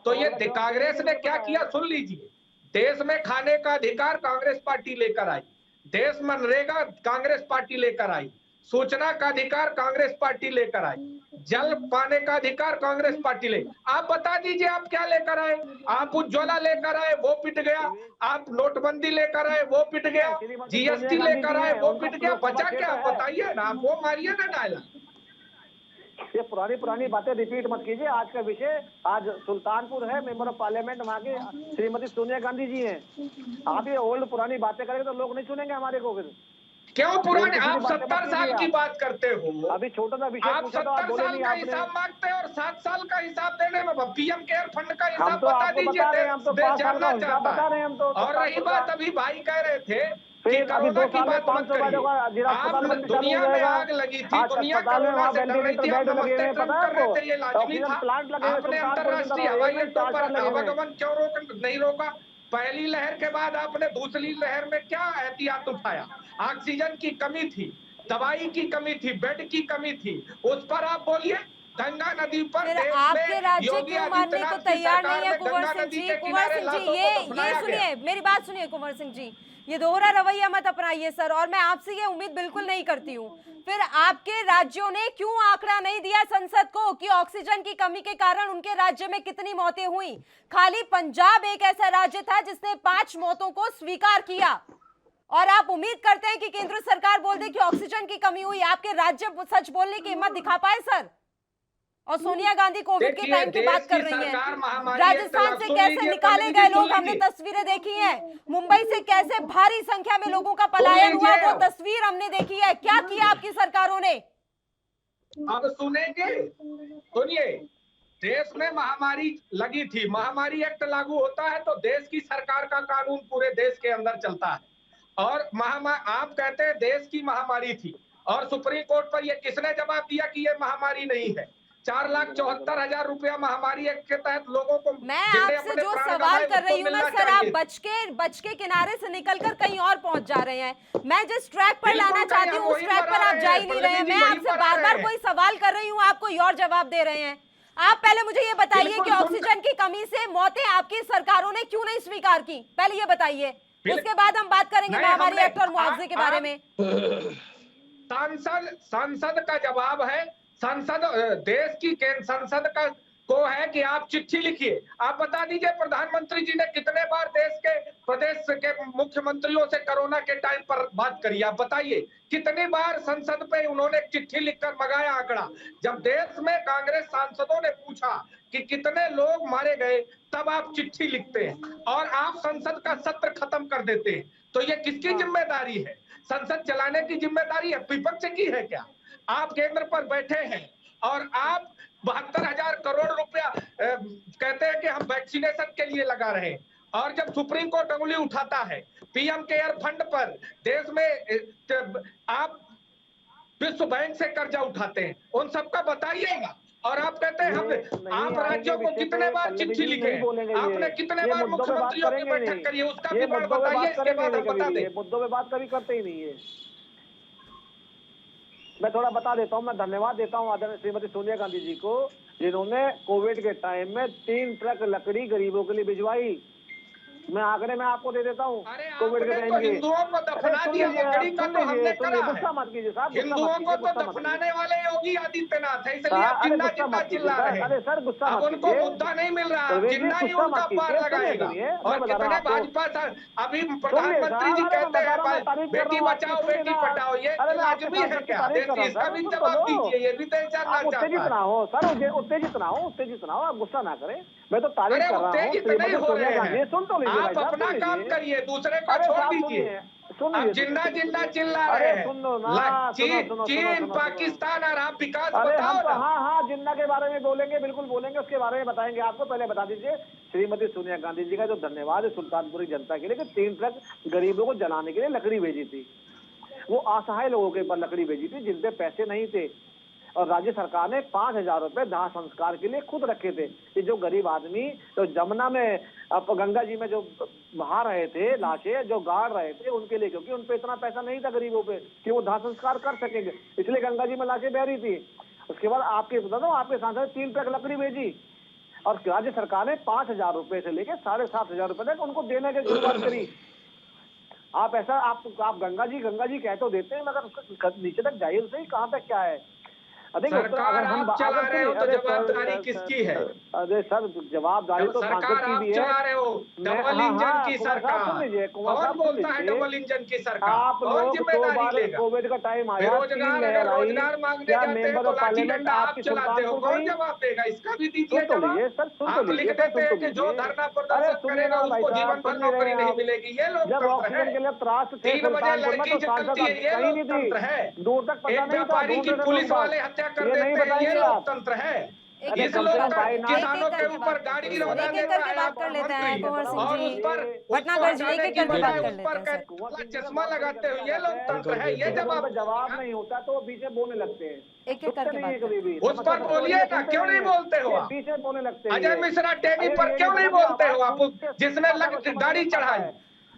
तो ये कांग्रेस ने क्या किया सुन लीजिए। देश में खाने का अधिकार कांग्रेस पार्टी लेकर आई, देश मनरेगा कांग्रेस पार्टी लेकर आई, सूचना का अधिकार कांग्रेस पार्टी लेकर आई, जल पाने का अधिकार कांग्रेस पार्टी ले। आप बता दीजिए आप क्या लेकर आए। आप उज्ज्वला लेकर आए, वो पिट गया। आप नोटबंदी लेकर आए, वो पिट गया। जीएसटी लेकर आए, वो पिट गया। बचा क्या बताइए ना, आप वो मारिए ना डायलॉग। ये पुरानी बातें रिपीट मत कीजिए। आज का विषय, आज सुल्तानपुर है, मेंबर ऑफ पार्लियामेंट वहां की श्रीमती सोनिया गांधी जी हैं। आप ये ओल्ड पुरानी बातें करेंगे तो लोग नहीं सुनेंगे हमारे को। फिर क्यों पुराने? आप 70 साल की बात करते हो। अभी छोटा सा विषय आप 70 साल का हिसाब मांगते हैं और 7 साल का हिसाब देने में पीएम केयर फंड का हिसाब बता दीजिए। जानना चाहता है। और रही बात, अभी भाई कह रहे थे कि कोरोना की बात मत करिए। आप दुनिया में आग लगी थी, दुनिया कोरोना से डर रही थी, आप नमस्ते ट्रंप कर रहे थे, ये लाजमी था। आपने अंतरराष्ट्रीय हवाई अड्डों पर आवागमन क्यों नहीं रोका? पहली लहर के बाद आपने दूसरी लहर में क्या एहतियात उठाया? ऑक्सीजन की कमी थी, दवाई की कमी थी, बेड की कमी थी, उस पर आप बोलिए। गंगा नदी पर आपके राज्य क्यों मानने को तैयार नहीं है कुंवर सिंह जी? कुंवर सिंह जी, ये सुनिए, मेरी बात सुनिए कुंवर सिंह जी, ये दोहरा रवैया मत अपनाइए सर, और मैं आपसे ये उम्मीद बिल्कुल नहीं करती हूँ। फिर आपके राज्यों ने क्यों आंकड़ा नहीं दिया संसद को कि ऑक्सीजन की कमी के कारण उनके राज्य में कितनी मौतें हुई? खाली पंजाब एक ऐसा राज्य था जिसने 5 मौतों को स्वीकार किया, और आप उम्मीद करते हैं कि केंद्र सरकार बोल दे कि ऑक्सीजन की कमी हुई। आपके राज्य सच बोलने की हिम्मत दिखा पाए सर? और सोनिया गांधी कोविड के देखिए, टाइम की देश बात कर की रही सरकार हैं। महामारी राजस्थान एक से सुन कैसे लीजिए, निकाले पंडित गए जी, लोग सुन हमने लीजिए। तस्वीरें देखी हैं। मुंबई से कैसे भारी संख्या में लोगों का पलायन हुआ लीजिए वो अब। तस्वीर हमने देखी है। क्या किया आपकी सरकारों ने? अब सुनेंगे, सुनिए, देश में महामारी लगी थी, महामारी एक्ट लागू होता है तो देश की सरकार का कानून पूरे देश के अंदर चलता है। और आप कहते हैं देश की महामारी थी, और सुप्रीम कोर्ट पर ये किसने जवाब दिया कि ये महामारी नहीं है? 4,74,000 रुपया महामारी एक्ट के तहत लोगों को, मैं जिनने आपसे अपने जो प्राण सवाल गंवाए, कर उसको रही हूँ ना मिलना सर, आप चाहिए। बच के किनारे से निकलकर कहीं और पहुंच जा रहे हैं। मैं जिस ट्रैक पर बिल्कुल लाना नहीं, चाहती हम हूँ उस वही ट्रैक पर पर आ आप रहे जा हैं, ही नहीं रहे हैं। पल्लवी जी, मैं वही आपसे पर आ बार रहे बार हैं। कोई सवाल कर रही हूँ, आप कोई और जवाब दे रहे हैं। आप पहले मुझे ये बताइए बिल्कुल कि सुन- ऑक्सीजन की कमी से मौतें आपकी सरकारों ने क्यों नहीं स्वीकार की? पहले ये बताइए, बिल- उसके बाद हम बात करेंगे नहीं, महामारी हमने- एक्ट और मुआवजे के बारे में। सांसद का जवाब है, देश की केंद्र संसद का को है कि आप चिट्ठी लिखिए। आप बता दीजिए प्रधानमंत्री जी ने कितने बार देश के प्रदेश के मुख्यमंत्रियों से कोरोना के टाइम पर बात करी? आप बताइए कितनी बार संसद पे उन्होंने चिट्ठी लिखकर मंगाया आंकड़ा? जब देश में कांग्रेस सांसदों ने पूछा कि कितने लोग मारे गए, तब आप चिट्ठी लिखते हैं और आप संसद का सत्र खत्म कर देते हैं। तो ये किसकी जिम्मेदारी है? संसद चलाने की जिम्मेदारी है विपक्ष की है क्या? आप केंद्र पर बैठे हैं और आप 72,000 करोड़ रुपया कहते हैं कि हम वैक्सीनेशन के लिए लगा रहे हैं, और जब सुप्रीम कोर्ट उंगली उठाता है पीएम केयर फंड पर, देश में आप विश्व बैंक से कर्जा उठाते हैं, उन सबका बताइएगा। और आप कहते हैं हम, आप राज्यों को कितने बार चिट्ठी लिखे हैं? आपने कितने बार मुख्यमंत्रियों की बैठक करी है? उसका विवरण बताइए, इसके बाद हम बता दें। मुद्दों पे बात कभी करते ही नहीं है। मैं थोड़ा बता देता हूँ, मैं धन्यवाद देता हूँ आदरणीय श्रीमती सोनिया गांधी जी को, जिन्होंने कोविड के टाइम में 3 ट्रक लकड़ी गरीबों के लिए भिजवाई। मैं आंकड़े में आपको दे देता हूँ कोविड के टाइम के। हिंदुओं को दफना दिया, लकड़ी का तो हमने करा है। गुस्सा मत कीजिए साहब, हिंदुओं को तो दफनाने वाले योगी आदित्यनाथ है, इसलिए आप जिंदा जिंदा चिल्ला रहे हैं। अरे सर गुस्सा अब मत उनको कीजिए। मुद्दा नहीं मिल रहा, प्रवेश जी, जिंदा ही गुस्सा उनका मत पार कीजिए, लगाएगा। सुनिए, और मैं बता कितने रहा हूं भाजपा सर, अभी सुनिए प्रधानमंत्री जी साहब, कहते हैं तारीफ कर बेटी रहा हूं, बचाओ सुनिए बेटी ना। पढ़ाओ, ये अरे मैं आपके लाजमी है सांसद की क्या? तारीफ कर रहा हूं इसका सर, भी सुन तो जवाब लो। दीजिए, ये भी तो जानना आप उत्तेजित चाहता ना है। हो सर, उत्तेजित ना हो, उत्तेजित ना हो, आप गुस्सा ना करें। मैं तो तारीफ अरे कर रहा हूँ उत्तेजित नहीं हो रहे हैं, सुन तो लीजिए आप भाई साहब, अपना सुन काम लीजिए। करिए, दूसरे को अरे छोड़ साहब दीजिए। सुन आप लीजिए, जिंदा जिंदा चिल्ला अरे रहे हैं। सुन लो ना, चीन, पाकिस्तान और आप विकास अरे हम बताओ तो ना। हाँ जिन्ना के बारे में बोलेंगे, बिल्कुल बोलेंगे, उसके बारे में बताएंगे आपको। पहले बता दीजिए श्रीमती सोनिया गांधी जी का जो धन्यवाद है सुल्तानपुरी जनता के लिए कि 3 ट्रक गरीबों को जलाने के लिए लकड़ी भेजी थी। वो असहाय लोगों के ऊपर लकड़ी भेजी थी जिन पे पैसे नहीं थे, और राज्य सरकार ने 5,000 रुपए दाह संस्कार के लिए खुद रखे थे कि जो गरीब आदमी तो जमुना में गंगा जी में जो बहा रहे थे लाशें, जो गाड़ रहे थे उनके लिए, क्योंकि उन पे इतना पैसा नहीं था गरीबों पे कि वो दाह संस्कार कर सकेंगे, इसलिए गंगा जी में लाशें बह रही थी। उसके बाद आपके बता दो, आपके सांसद 3 ट्रक लकड़ी भेजी और राज्य सरकार ने 5,000 रुपए से लेकर 7,500 रुपए तक उनको देने की शुरुआत करी। आप ऐसा आप गंगा जी कह तो देते हैं, मगर उसका नीचे तक जाइए तो सही, कहाँ तक क्या है। सरकार आप चला रहे हो तो जवाबदारी किसकी है? अरे सर जवाबदारी तो सरकार सांसद की आप भी है। चला रहे हो, डबल इंजन की सरकार। कौन बोलता है डबल इंजन की सरकार? आप कौन लोग 2 जिम्मेदारी बार लेगा? कोविड का टाइम आया, बेरोजगार अगर रोजगार मांगने जाते हैं तो लाठी डंडा आप चलाते हो, कौन जवाब देगा? इसका भी दीजिए जवाब। आप लिख देते हैं कि जो धरना प्रदर्शन करेगा उसको जीवन भर नौकरी नहीं मिलेगी। ये लोग जब ऑक्सीजन के लिए त्रास थे 3 बजे लड़की चलती है, ये लोकतंत्र है। दूर तक पता एक नहीं था, व्यापारी की पुलिस वाले हत्या कर देते हैं, ये लोकतंत्र है। इस लोकतंत्र किसानों के ऊपर गाड़ी लौटा देता है बात कर लेते हैं कुंवर सिंह और जी, उस पर भटनागर जी, एक-एक करके बात कर लेते हैं सर। चश्मा लगाते हुए, ये लोकतंत्र है। ये जवाब नहीं होता तो वो पीछे बोलने लगते हैं, एक-एक करके बात कभी भी उस पर बोलिए ना, क्यों नहीं बोलते हो आप? पीछे बोलने लगते हैं। अजय मिश्रा टेनी पर क्यों नहीं बोलते हो आप, जिसने गाड़ी चढ़ाई?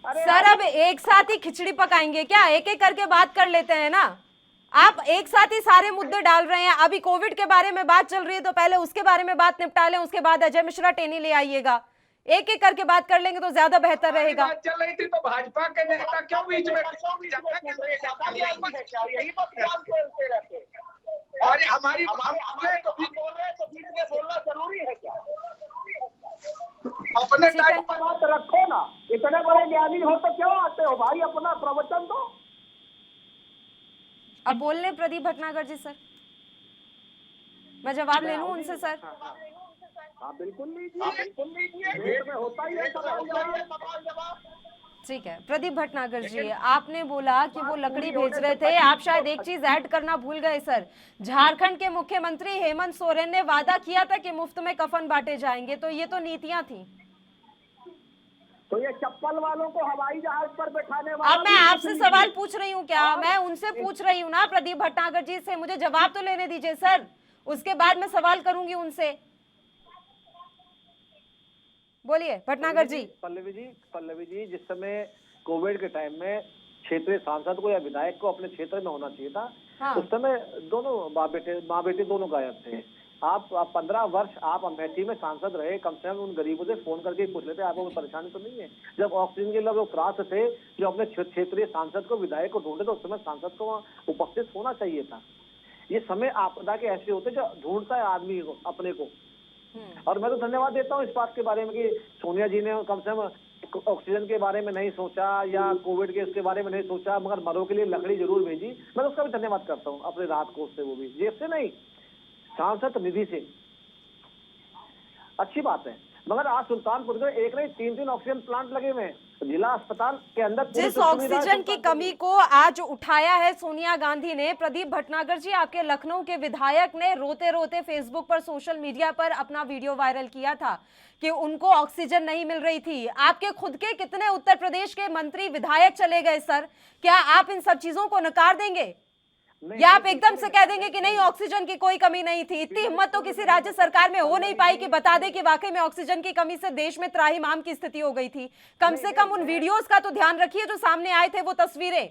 सर अब एक साथ ही खिचड़ी पकाएंगे क्या? एक एक करके बात कर लेते हैं ना। आप एक साथ ही सारे मुद्दे डाल रहे हैं। अभी कोविड के बारे में बात चल रही है तो पहले उसके बारे में बात निपटा लें, उसके बाद अजय मिश्रा टेनी ले आइएगा। एक एक करके बात कर लेंगे तो ज्यादा बेहतर रहेगा। बात चल रही थी तो भाजपा के नेता क्यों बीच में? और हमारी बोलना जरूरी है क्या? अपने टाइम पर बात रखो ना, इतने बड़े ज्ञानी हो तो क्यों आते हो भाई, अपना प्रवचन दो। अब बोल रहे प्रदीप भटनागर जी सर, मैं जवाब ले लूं उनसे सर? हाँ बिल्कुल लीजिए, डेट में होता ही है सवाल जवाब। ठीक है, प्रदीप भटनागर जी, आपने बोला कि वो लकड़ी भेज रहे थे, आप शायद एक चीज ऐड करना भूल गए सर। झारखंड के मुख्यमंत्री हेमंत सोरेन ने वादा किया था कि मुफ्त में कफन बांटे जाएंगे, तो ये तो नीतियां थी। तो ये चप्पल वालों को हवाई जहाज पर बैठाने वाला, अब मैं आपसे सवाल पूछ रही हूँ, क्या मैं उनसे पूछ रही हूँ ना प्रदीप भटनागर जी से, मुझे जवाब तो लेने दीजिए सर, उसके बाद मैं सवाल करूंगी उनसे। बोलिए भटनागर जी। पल्लवी जी, जिस समय कोविड के टाइम में क्षेत्रीय सांसद को या विधायक को अपने क्षेत्र में होना चाहिए था, हाँ। उस समय दोनों माँ बेटे दोनों गायब थे। आप 15 वर्ष आप अमेठी में सांसद रहे, कम से कम उन गरीबों से फोन करके पूछ लेते आपको कोई परेशानी तो नहीं है। जब ऑक्सीजन के लिए त्रास थे, जो अपने क्षेत्रीय सांसद को विधायक को ढूंढे, तो उस समय सांसद को वहाँ उपस्थित होना चाहिए था। ये समय आपदा के ऐसे होते जो ढूंढता है आदमी को अपने को। और मैं तो धन्यवाद देता हूँ इस बात के बारे में कि सोनिया जी ने कम से कम ऑक्सीजन के बारे में नहीं सोचा या कोविड के उसके बारे में नहीं सोचा, मगर मरों के लिए लकड़ी जरूर भेजी। मैं तो उसका भी धन्यवाद करता हूँ, अपने राहत कोष से, वो भी जेब से नहीं, सांसद निधि से। अच्छी बात है। मगर आज सुल्तानपुर में एक नहीं 3 ऑक्सीजन प्लांट लगे हुए हैं जिला अस्पताल के अंदर। जिस ऑक्सीजन की कमी को आज उठाया है सोनिया गांधी ने, प्रदीप भटनागर जी, आपके लखनऊ के विधायक ने रोते रोते फेसबुक पर, सोशल मीडिया पर अपना वीडियो वायरल किया था कि उनको ऑक्सीजन नहीं मिल रही थी। आपके खुद के कितने उत्तर प्रदेश के मंत्री विधायक चले गए सर, क्या आप इन सब चीजों को नकार देंगे या आप एकदम से कह देंगे कि नहीं ऑक्सीजन की कोई कमी नहीं थी? इतनी हिम्मत तो किसी राज्य सरकार में हो नहीं पाई कि बता दे कि वाकई में ऑक्सीजन की कमी से देश में त्राहिमाम की स्थिति हो गई थी। कम से कम उन वीडियोस का तो ध्यान रखिए जो सामने आए थे, वो तस्वीरें।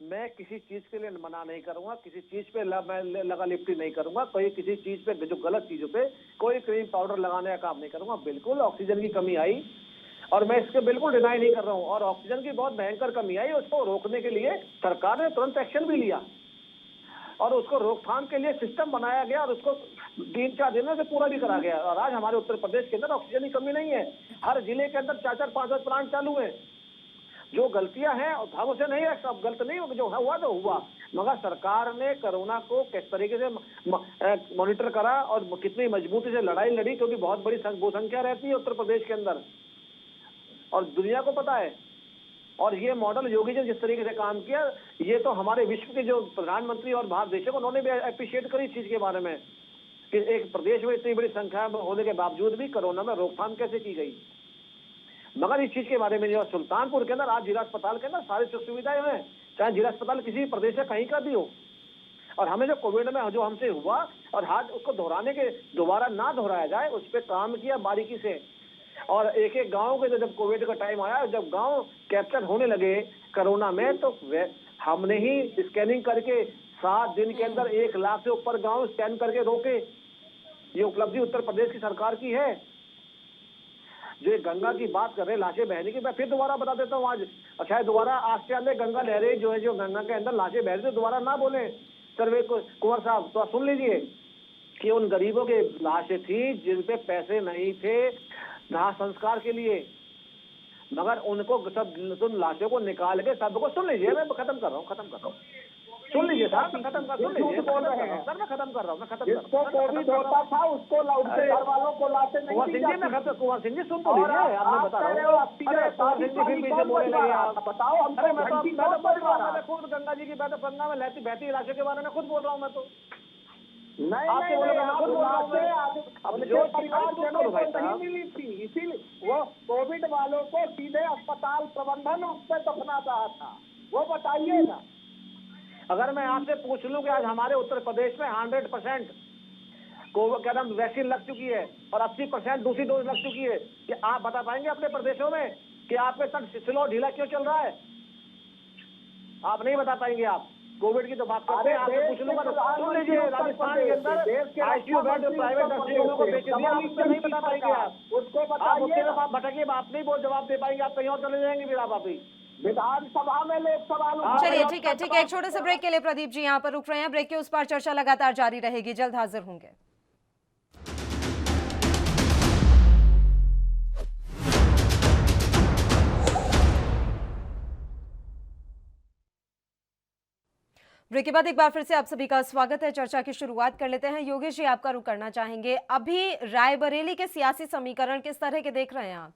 मैं किसी चीज के लिए मना नहीं करूंगा, किसी चीज पे लगा लिपटी नहीं करूंगा, कोई किसी चीज पे जो गलत चीजों पे कोई क्रीम पाउडर लगाने का काम नहीं करूंगा। बिल्कुल ऑक्सीजन की कमी आई और मैं इसके बिल्कुल डिनाई नहीं कर रहा हूं, और ऑक्सीजन की बहुत भयंकर कमी आई। उसको रोकने के लिए सरकार ने तुरंत एक्शन भी लिया और उसको रोकथाम के लिए सिस्टम बनाया गया और उसको 3-4 दिनों से पूरा भी करा गया। और आज हमारे उत्तर प्रदेश के अंदर ऑक्सीजन की कमी नहीं है। हर जिले के अंदर 4-4, 5-5 प्लांट चालू हैं। जो गलतियां हैं भाव से नहीं है, सब गलत नहीं हो, जो हुआ तो हुआ, मगर सरकार ने कोरोना को किस तरीके से मॉनिटर करा और कितनी मजबूती से लड़ाई लड़ी, क्योंकि बहुत बड़ी बहुसंख्या रहती है उत्तर प्रदेश के अंदर और दुनिया को पता है। और ये मॉडल योगी जी जिस तरीके से काम किया, ये तो हमारे विश्व के जो प्रधानमंत्री और बाहर देशों को उन्होंने भी अप्रिशिएट करी इस चीज के बारे में कि एक प्रदेश में इतनी बड़ी संख्या में होने के बावजूद भी कोरोना में रोकथाम कैसे की गई। मगर इस चीज के बारे में जो सुल्तानपुर के अंदर आज जिला अस्पताल के अंदर सारी सुख सुविधाएं हैं, चाहे जिला अस्पताल किसी प्रदेश से कहीं का भी हो। और हमें जो कोविड में जो हमसे हुआ और हाथ उसको दोहराने के दोबारा ना दोहराया जाए, उस पर काम किया बारीकी से। और एक एक गांव के जब कोविड का टाइम आया, जब गांव कैप्चर होने लगे कोरोना में, तो हमने ही स्कैनिंग करके 7 दिन के अंदर 1 लाख से ऊपर गांव स्कैन करके रोके। ये उपलब्धि उत्तर प्रदेश की सरकार की है। जो ये गंगा की बात कर रहे हैं, लाशें बहने की, मैं फिर दोबारा बता देता हूँ आज, अच्छा है दोबारा आज के अंदर गंगा लहरें जो है, जो गंगा के अंदर लाशें बह रही थी, दोबारा ना बोले सर्वे कुंवर साहब, तो सुन लीजिए कि उन गरीबों के लाशें थी जिन पे पैसे नहीं थे दाह संस्कार के लिए, मगर उनको सब उन लाशों को निकाल के सबको, सुन लीजिए मैं खत्म कर रहा हूँ, सुन लीजिए साहब, मैं खत्म कर, सुन लीजिए बोल रहे हैं सर, मैं खत्म कर रहा हूँ, मैं खत्म जिसको कोविड होता था उसको घर वालों को लाते नहीं। कुंवर सिंह जी, मैं खत्म, कुंवर सिंह जी सुन तो लीजिए, आपने बता रहे हो, कुंवर सिंह जी फिर पीछे बोलने लगे आप, बताओ हमको। मैं तो खुद गंगा जी की गंगा में बहती लाशों के बारे में खुद बोल रहा हूँ मैं तो। नहीं मिली थी, इसीलिए वो कोविड वालों को सीधे अस्पताल प्रबंधन उस पर दफना रहा था, वो बताइए ना। अगर मैं आपसे पूछ लूं कि आज हमारे उत्तर प्रदेश में 100% क्या नाम वैक्सीन लग चुकी है और 80% दूसरी डोज लग चुकी है, कि आप बता पाएंगे अपने प्रदेशों में कि आपके साथ स्लो ढीला क्यों चल रहा है? आप नहीं बता पाएंगे। आप कोविड की तो बात करते हैं, आपसे पूछ लूंगा तो सुन लीजिए, राजस्थान के अंदर आईसीयू बेड प्राइवेट नर्सिंग को बेच दिया, आप उससे नहीं बता पाएंगे। आप उसको बताइए, आप भटकिए, आप नहीं बहुत जवाब दे पाएंगे, आप कहीं और चले जाएंगे फिर आप अभी विधानसभा में लोकसभा। चलिए ठीक है, एक छोटे से ब्रेक के लिए प्रदीप जी यहाँ पर रुक रहे हैं। ब्रेक के उस पार चर्चा लगातार जारी रहेगी, जल्द हाजिर होंगे। ब्रेक के बाद एक बार फिर से आप सभी का स्वागत है। चर्चा की शुरुआत कर लेते हैं। योगेश जी, आपका रुख करना चाहेंगे, अभी रायबरेली के सियासी समीकरण किस तरह के देख रहे हैं आप?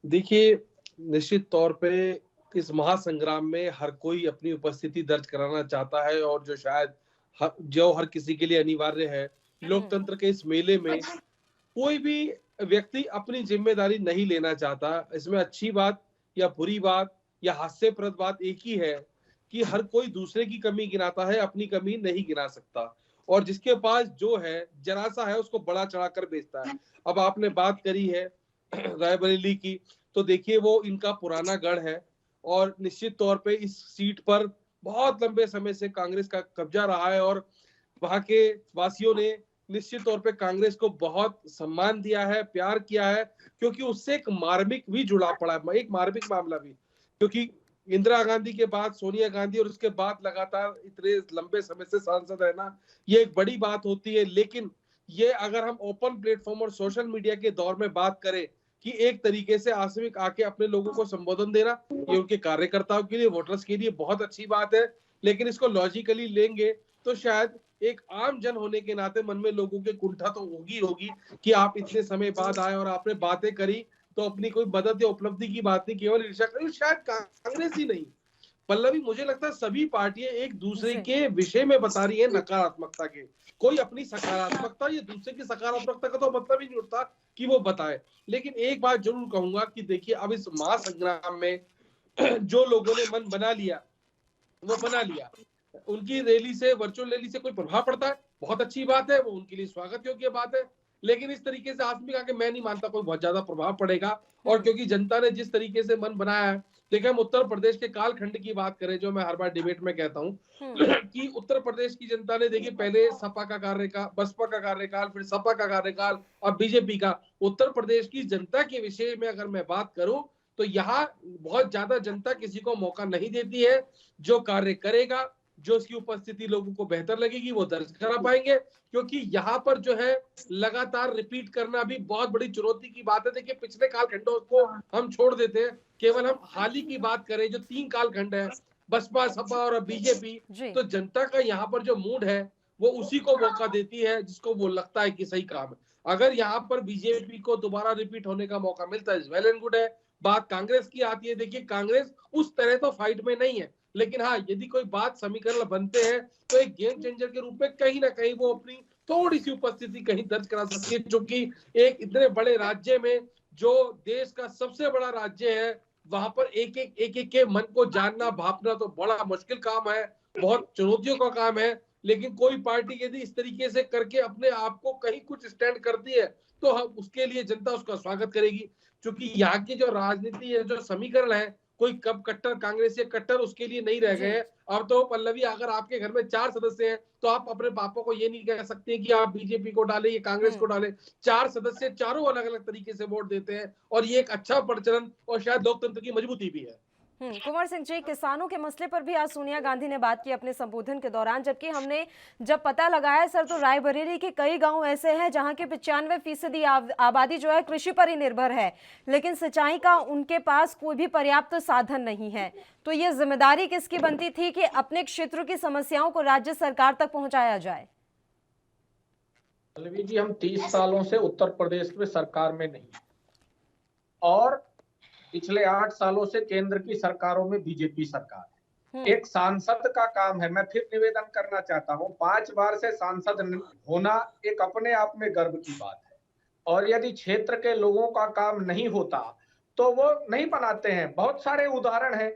देखिए, निश्चित तौर पे इस महासंग्राम में हर कोई अपनी उपस्थिति दर्ज कराना चाहता है, और जो शायद जो हर किसी के लिए अनिवार्य है। लोकतंत्र के इस मेले में कोई भी व्यक्ति अपनी जिम्मेदारी नहीं लेना चाहता। इसमें अच्छी बात या बुरी बात या हास्यप्रद बात एक ही है कि हर कोई दूसरे की कमी गिनाता है, अपनी कमी नहीं गिना सकता, और जिसके पास जो है जरा सा है उसको बड़ा चढ़ाकर बेचता है। अब आपने बात करी है रायबरेली की, तो देखिए वो इनका पुराना गढ़ है, और निश्चित तौर पे इस सीट पर बहुत लंबे समय से कांग्रेस का कब्जा रहा है, और वहां के वासियों ने निश्चित तौर पे कांग्रेस को बहुत सम्मान दिया है, प्यार किया है, क्योंकि उससे एक मार्मिक भी जुड़ा पड़ा है, एक मार्मिक मामला भी, क्योंकि इंदिरा गांधी के बाद सोनिया गांधी और उसके बाद लगातार इतने लंबे समय से सांसद है ना, ये एक बड़ी बात होती है। लेकिन ये अगर हम ओपन प्लेटफॉर्म और सोशल मीडिया के दौर में बात करें कि एक तरीके से आसमिक आके अपने लोगों को संबोधन देना, ये उनके कार्यकर्ताओं के लिए, वोटर्स के लिए बहुत अच्छी बात है। लेकिन इसको लॉजिकली लेंगे तो शायद एक आम जन होने के नाते मन में लोगों के कुंठा तो होगी कि आप इतने समय बाद आए और आपने बातें करी, तो अपनी कोई मदद या उपलब्धि की बात नहीं, केवल ईर्ष्या करी। शायद कांग्रेस ही नहीं, पल्लवी, मुझे लगता है सभी पार्टियां एक दूसरे के विषय में बता रही है नकारात्मकता के। कोई अपनी सकारात्मकता या दूसरे की सकारात्मकता का तो मतलब ही नहीं उठता कि वो बताए। लेकिन एक बात जरूर कहूंगा कि देखिए, अब इस महासंग्राम में जो लोगों ने मन बना लिया वो बना लिया। उनकी रैली से, वर्चुअल रैली से कोई प्रभाव पड़ता है, बहुत अच्छी बात है, वो उनके लिए स्वागत योग्य बात है। लेकिन इस तरीके से आदमी का मैं नहीं मानता कोई बहुत ज्यादा प्रभाव पड़ेगा। और क्योंकि जनता ने जिस तरीके से मन बनाया है, देखिए हम उत्तर प्रदेश के कालखंड की बात करें, जो मैं हर बार डिबेट में कहता हूँ कि उत्तर प्रदेश की जनता ने, देखिए पहले सपा का कार्यकाल, बसपा का कार्यकाल, फिर सपा का कार्यकाल, अब बीजेपी का। उत्तर प्रदेश की जनता के विषय में अगर मैं बात करूं तो यहाँ बहुत ज्यादा जनता किसी को मौका नहीं देती है। जो कार्य करेगा, जो उसकी उपस्थिति लोगों को बेहतर लगेगी, वो दर्ज करा पाएंगे, क्योंकि यहाँ पर जो है लगातार रिपीट करना भी बहुत बड़ी चुनौती की बात है। देखिए पिछले कालखंडों को हम छोड़ देते हैं, केवल हम हाल ही की बात करें, जो 3 कालखंड है, बसपा, सपा और बीजेपी, तो जनता का यहाँ पर जो मूड है वो उसी को मौका देती है जिसको वो लगता है कि सही काम है। अगर यहाँ पर बीजेपी को दोबारा रिपीट होने का मौका मिलता है, वेल एंड गुड है। बात कांग्रेस की आती है, देखिए कांग्रेस उस तरह तो फाइट में नहीं है, लेकिन हाँ, यदि कोई बात समीकरण बनते हैं तो एक गेम चेंजर के रूप में कहीं ना कहीं वो अपनी थोड़ी सी उपस्थिति कहीं दर्ज करा सकती है, क्योंकि एक इतने बड़े राज्य में, जो देश का सबसे बड़ा राज्य है, वहां पर एक एक के मन को जानना, भापना तो बड़ा मुश्किल काम है, बहुत चुनौतियों का काम है। लेकिन कोई पार्टी यदि इस तरीके से करके अपने आप को कहीं कुछ स्टैंड करती है, तो हम उसके लिए जनता उसका स्वागत करेगी। क्योंकि यहाँ की जो राजनीति है, जो समीकरण है, कोई कब कट्टर कांग्रेस या कट्टर उसके लिए नहीं रह गए हैं। अब तो पल्लवी, अगर आपके घर में 4 सदस्य हैं तो आप अपने पापा को ये नहीं कह सकते कि आप बीजेपी को डालें या कांग्रेस को डालें। 4 सदस्य चारों अलग अलग तरीके से वोट देते हैं, और ये एक अच्छा प्रचलन और शायद लोकतंत्र की मजबूती भी है। कुंवर सिंह जी, किसानों के मसले पर भी आज सोनिया गांधी ने बात की अपने संबोधन के दौरान, जबकि हमने जब पता लगाया सर, तो रायबरेली के कई गांव ऐसे हैं जहां के 95% आबादी जो है कृषि पर ही निर्भर है, लेकिन सिंचाई का उनके पास कोई भी पर्याप्त साधन नहीं है। तो ये जिम्मेदारी किसकी बनती थी कि अपने क्षेत्र की समस्याओं को राज्य सरकार तक पहुंचाया जाए? पल्लवी जी, हम 30 सालों से उत्तर प्रदेश में सरकार में नहीं, और पिछले 8 सालों से केंद्र की सरकारों में बीजेपी सरकार है। एक सांसद का काम है, मैं फिर निवेदन करना चाहता हूं, 5 बार से सांसद होना एक अपने आप में गर्व की बात है। और यदि क्षेत्र के लोगों का काम नहीं होता तो वो नहीं बनाते हैं। बहुत सारे उदाहरण हैं,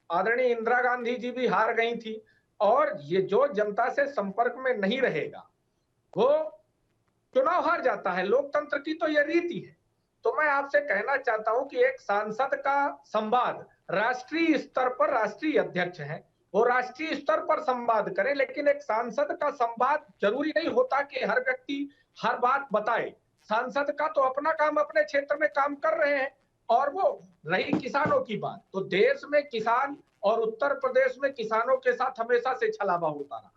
आदरणीय इंदिरा गांधी जी भी हार गई थी, और ये जो जनता से संपर्क में नहीं रहेगा वो चुनाव हार जाता है। लोकतंत्र की तो ये रीति है। तो मैं आपसे कहना चाहता हूं कि एक सांसद का संवाद राष्ट्रीय स्तर पर, राष्ट्रीय अध्यक्ष हैं, वो राष्ट्रीय स्तर पर संवाद करें, लेकिन एक सांसद का संवाद जरूरी नहीं होता कि हर व्यक्ति हर बात बताए। सांसद का तो अपना काम, अपने क्षेत्र में काम कर रहे हैं। और वो रही किसानों की बात, तो देश में किसान और उत्तर प्रदेश में किसानों के साथ हमेशा से छलावा होता रहा।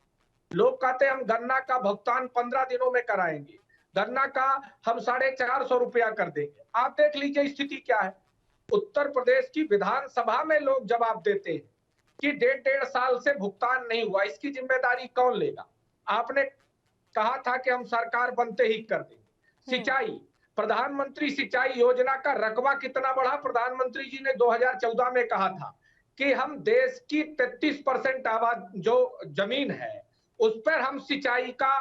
लोग कहते हैं हम गन्ना का भुगतान 15 दिनों में कराएंगे, गन्ना का हम 450 रुपया कर देंगे। आप देख लीजिए स्थिति क्या है। उत्तर प्रदेश की विधानसभा में लोग जवाब देते हैं कि 1.5 साल से भुगतान नहीं हुआ, इसकी जिम्मेदारी कौन लेगा? आपने कहा था कि हम सरकार बनते ही कर देंगे। सिंचाई, प्रधानमंत्री सिंचाई योजना का रकबा कितना बढ़ा? प्रधानमंत्री जी ने 2014 में कहा था कि हम देश की 33% आबाद जो जमीन है उस पर हम सिंचाई का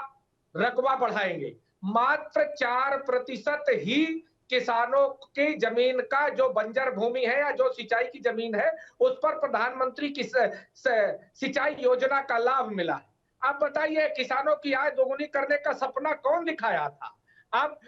रकबा बढ़ाएंगे। मात्र 4% ही किसानों की जमीन का जो बंजर भूमि है या जो सिंचाई की जमीन है उस पर प्रधानमंत्री की सिंचाई योजना का लाभ मिला है। आप बताइए, किसानों की आय दोगुनी करने का सपना कौन दिखाया था? आप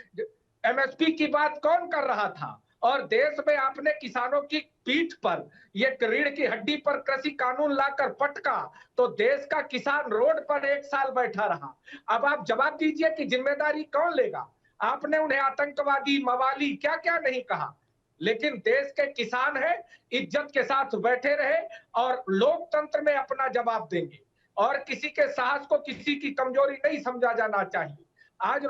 एमएसपी की बात कौन कर रहा था? और देश में आपने किसानों की पीठ पर ये रीढ़ की हड्डी पर कृषि कानून लाकर पटका तो देश का किसान रोड पर 1 साल बैठा रहा। अब आप जवाब दीजिए कि जिम्मेदारी कौन लेगा? आपने उन्हें आतंकवादी, मवाली क्या क्या नहीं कहा, लेकिन देश के किसान है, इज्जत के साथ बैठे रहे और लोकतंत्र में अपना जवाब देंगे और किसी के साहस को किसी की कमजोरी नहीं समझा जाना चाहिए। आज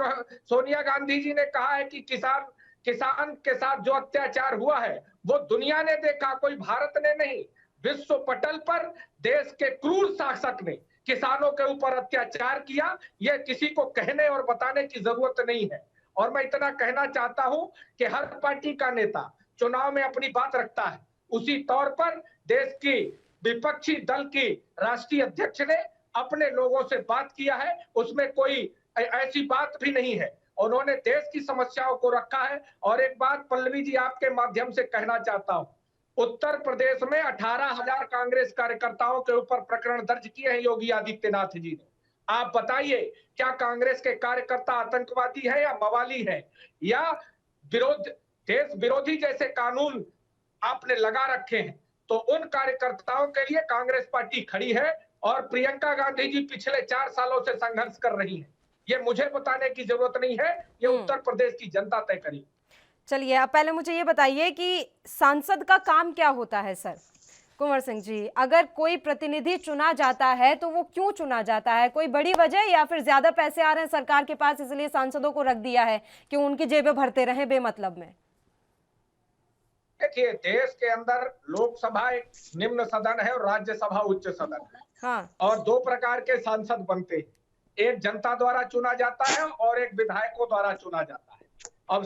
सोनिया गांधी जी ने कहा है कि किसान के साथ जो अत्याचार हुआ है वो दुनिया ने देखा, कोई भारत ने नहीं। विश्व पटल पर देश के क्रूर शासक ने किसानों के ऊपर अत्याचार किया, यह किसी को कहने और बताने की जरूरत नहीं है। और मैं इतना कहना चाहता हूं कि हर पार्टी का नेता चुनाव में अपनी बात रखता है, उसी तौर पर देश की विपक्षी दल की राष्ट्रीय अध्यक्ष ने अपने लोगों से बात किया है, उसमें कोई ऐसी बात भी नहीं है। उन्होंने देश की समस्याओं को रखा है। और एक बात पल्लवी जी आपके माध्यम से कहना चाहता हूं, उत्तर प्रदेश में 18,000 कांग्रेस कार्यकर्ताओं के ऊपर प्रकरण दर्ज किए हैं योगी आदित्यनाथ जी ने। आप बताइए, क्या कांग्रेस के कार्यकर्ता आतंकवादी है या मवाली है या देश विरोधी जैसे कानून आपने लगा रखे हैं? तो उन कार्यकर्ताओं के लिए कांग्रेस पार्टी खड़ी है और प्रियंका गांधी जी पिछले 4 सालों से संघर्ष कर रही है। ये मुझे बताने की जरूरत नहीं है, ये उत्तर प्रदेश की जनता तय करेगी। चलिए, आप पहले मुझे ये बताइए कि सांसद का काम क्या होता है सर? कुंवर सिंह जी, अगर कोई प्रतिनिधि चुना जाता है तो वो क्यों चुना जाता है? कोई बड़ी वजह या फिर ज्यादा पैसे आ रहे हैं सरकार के पास इसलिए सांसदों को रख दिया है कि उनकी जेबें भरते रहें बेमतलब में? देखिए, देश के अंदर लोकसभा एक निम्न सदन है और राज्यसभा उच्च सदन है। हाँ। और 2 प्रकार के सांसद बनते हैं, एक जनता द्वारा चुना जाता है और एक विधायकों द्वारा चुना जाता है। अब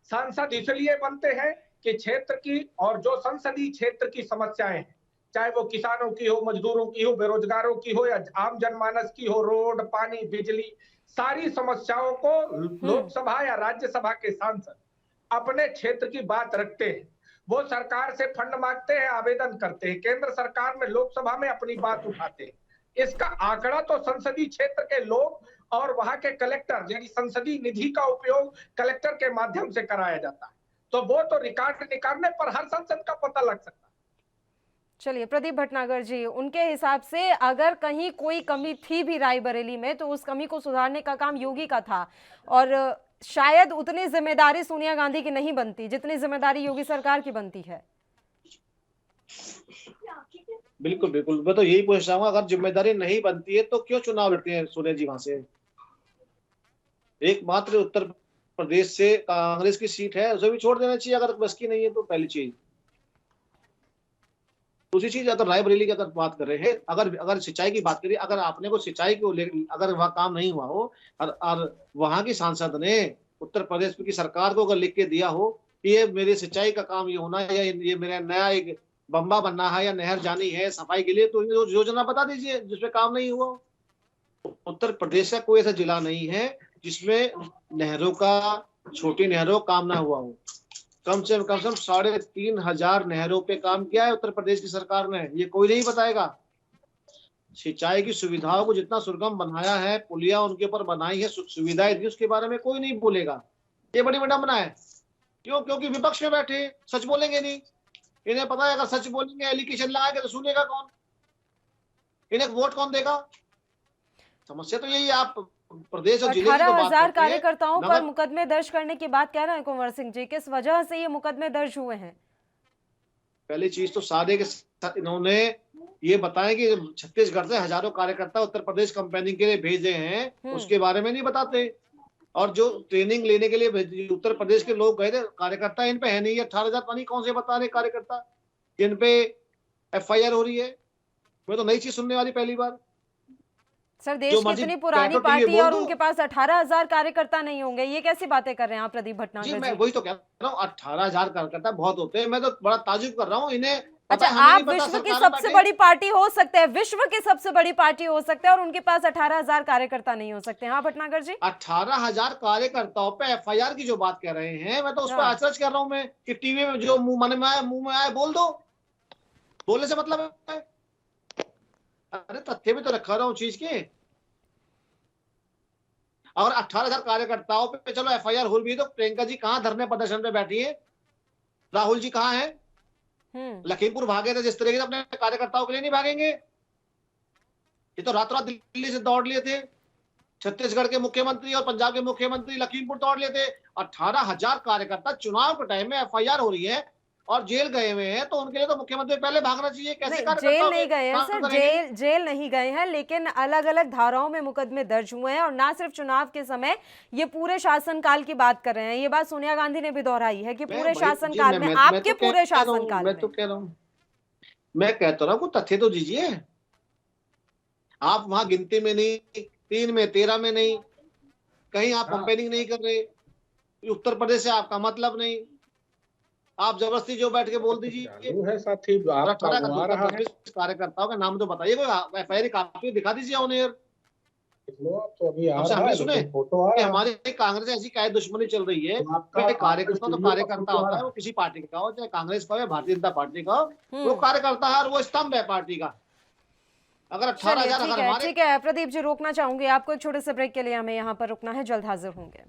सांसद इसलिए बनते हैं कि क्षेत्र की और जो संसदीय क्षेत्र की समस्याएं हैं, चाहे वो किसानों की हो, मजदूरों की हो, बेरोजगारों की हो या आम जनमानस की हो, रोड, पानी, बिजली, सारी समस्याओं को लोकसभा या राज्यसभा के सांसद अपने क्षेत्र की बात रखते हैं। वो सरकार से फंड मांगते हैं, आवेदन करते हैं, केंद्र सरकार में, लोकसभा में अपनी बात उठाते हैं। इसका आंकड़ा तो संसदीय क्षेत्र के लोग और वहां के कलेक्टर, यानी संसदीय निधि का उपयोग कलेक्टर के माध्यम से कराया जाता है। तो वो तो रिकॉर्ड निकालने पर हर सांसद का पता लग सकता है। चलिए, प्रदीप भटनागर जी, उनके हिसाब से अगर कहीं कोई कमी थी भी रायबरेली में तो उस कमी को सुधारने का काम योगी का था और शायद उतनी जिम्मेदारी सोनिया गांधी की नहीं बनती जितनी जिम्मेदारी योगी सरकार की बनती है। बिल्कुल बिल्कुल, मैं तो यही पूछ रहा हूँ, अगर जिम्मेदारी नहीं बनती है तो क्यों चुनाव लड़ते हैं सोनिया जी वहां से? एकमात्र उत्तर प्रदेश से कांग्रेस की सीट है, उसे भी छोड़ देना चाहिए अगर बस की नहीं है तो। पहली चीज। दूसरी चीज, अगर रायबरेली की अगर बात कर रहे हैं, अगर सिंचाई की बात करें, अगर आपने को सिंचाई को अगर वहाँ काम नहीं हुआ हो और वहां की सांसद ने उत्तर प्रदेश की सरकार को अगर लिख के दिया हो कि ये मेरे सिंचाई का काम ये होना है या ये मेरा नया एक बम्बा बनना है या नहर जानी है सफाई के लिए, तो योजना बता दीजिए जिसमें काम नहीं हुआ। उत्तर प्रदेश का कोई ऐसा जिला नहीं है जिसमें नहरों का, छोटी नहरों काम ना हुआ हो। कम से कम 3,500 नहरों पे काम किया है उत्तर प्रदेश की सरकार ने, ये कोई नहीं बताएगा। सिंचाई की सुविधाओं को जितना सुगम बनाया है, पुलिया उनके ऊपर बनाई है, सुविधाएं दी, उसके बारे में कोई नहीं बोलेगा। ये बड़ी विडंबना है। क्यों? क्योंकि विपक्ष में बैठे, सच बोलेंगे नहीं। इन्हें पता है अगर सच बोलेंगे, एलिगेशन लगाएंगे तो सुनेगा कौन, इन्हें वोट कौन देगा? समस्या तो यही है। आप प्रदेश और जिले की 18,000 कार्यकर्ताओं पर मुकदमे दर्ज करने की बात कह रहे हैं कुंवर सिंह जी, किस वजह से ये मुकदमे दर्ज हुए हैं? पहली चीज तो सारे के साथ इन्होंने ये बताया कि छत्तीसगढ़ से हजारों कार्यकर्ता उत्तर प्रदेश कंपेनिंग के लिए भेजे हैं, उसके बारे में नहीं बताते। और जो ट्रेनिंग लेने के लिए उत्तर प्रदेश के लोग गए थे, कार्यकर्ता इन पे है नहीं। 18,000 पानी कौन से बता रहे कार्यकर्ता जिन पे FIR हो रही है। मैं तो नई चीज सुनने वाली पहली बार। सर, देश जो की मर्जी इतनी पुरानी बैठो टीवी पार्टी है बोल और दो। उनके पास 18,000 कार्यकर्ता नहीं होंगे, ये कैसी बातें कर रहे हैं आप प्रदीप जी भटनागर मैं जी? वही तो कह रहा हूँ, 18,000 कार्यकर्ता बहुत होते हैं। मैं तो बड़ा ताजुब कर रहा हूँ, इन्हें पता अच्छा, है, हमें नहीं आप पता विश्व की सरकार में सबसे बैठे। बड़ी पार्टी हो सकते हैं, विश्व की सबसे बड़ी पार्टी हो सकते हैं और उनके पास 18,000 कार्यकर्ता नहीं हो सकते। हाँ भटनागर जी? 18,000 कार्यकर्ताओं पे FIR की जो बात कर रहे हैं, मैं तो उस पर हाँ। अचरज कर रहा हूँ मैं, कि टीवी में जो मुंह में आए बोल दो। बोलने से मतलब है, अरे तथ्य भी तो रखा रहा हूँ चीज के। और 18,000 कार्यकर्ताओं पे चलो FIR हो भी, तो प्रियंका जी कहाँ धरने प्रदर्शन पे बैठी है? राहुल जी कहाँ है? लखीमपुर भागे थे जिस तरीके से, अपने कार्यकर्ताओं के लिए नहीं भागेंगे? ये तो रात रात दिल्ली से दौड़ लिए थे। छत्तीसगढ़ के मुख्यमंत्री और पंजाब के मुख्यमंत्री लखीमपुर दौड़ लिए थे। 18,000 कार्यकर्ता चुनाव के टाइम में FIR हो रही है और जेल गए हुए हैं, तो उनके लिए तो मुख्यमंत्री पहले भागना चाहिए। कैसे नहीं, कार्यकर्ता जेल हो नहीं गए? गए हैं काम सर, करेंगे? जेल नहीं गए हैं, लेकिन अलग अलग धाराओं में मुकदमे दर्ज हुए हैं और ना सिर्फ चुनाव के समय, ये पूरे शासनकाल की बात कर रहे हैं। ये बात सोनिया गांधी ने भी दोहराई है कि पूरे शासनकाल में, आपके पूरे शासनकाल मैं में। तो कह रहा हूँ, मैं कहता रहा हूँ तथ्य तो दीजिए। आप वहां गिनती में नहीं, 3 में 13 में नहीं, कहीं आप कंपेयरिंग नहीं कर रहे। उत्तर प्रदेश से आपका मतलब नहीं, आप जबरदस्ती जो बैठ के बोल दीजिए। चालू है साथी, आपका वो आ रहा है। कार्यकर्ताओं का नाम तो बताइए, कोई FIR कापी दिखा दीजिए ऑन एयर। लो, आप तो अभी आ हमसे रहा हम है, भी सुने लेकिन फोटो आ कि रहा है। हमारे कांग्रेस से ऐसी क्या दुश्मनी चल रही है। तो आपका कार्यकर्ता तो स्टूडियो का कार्यकर्ता फोटो आ होता रहा है, वो है। किसी पार्टी का हो, चाहे कांग्रेस का हो या भारतीय जनता पार्टी का हो, वो कार्यकर्ता है और वो स्तंभ है पार्टी का। अगर 18,000 चलिए, अगर हमारे ठीक है प्रदीप जी, रोकना चाहूंगी आपको एक छोटे से ब्रेक के लिए, हमें यहाँ पर रुकना है, जल्द हाजिर होंगे।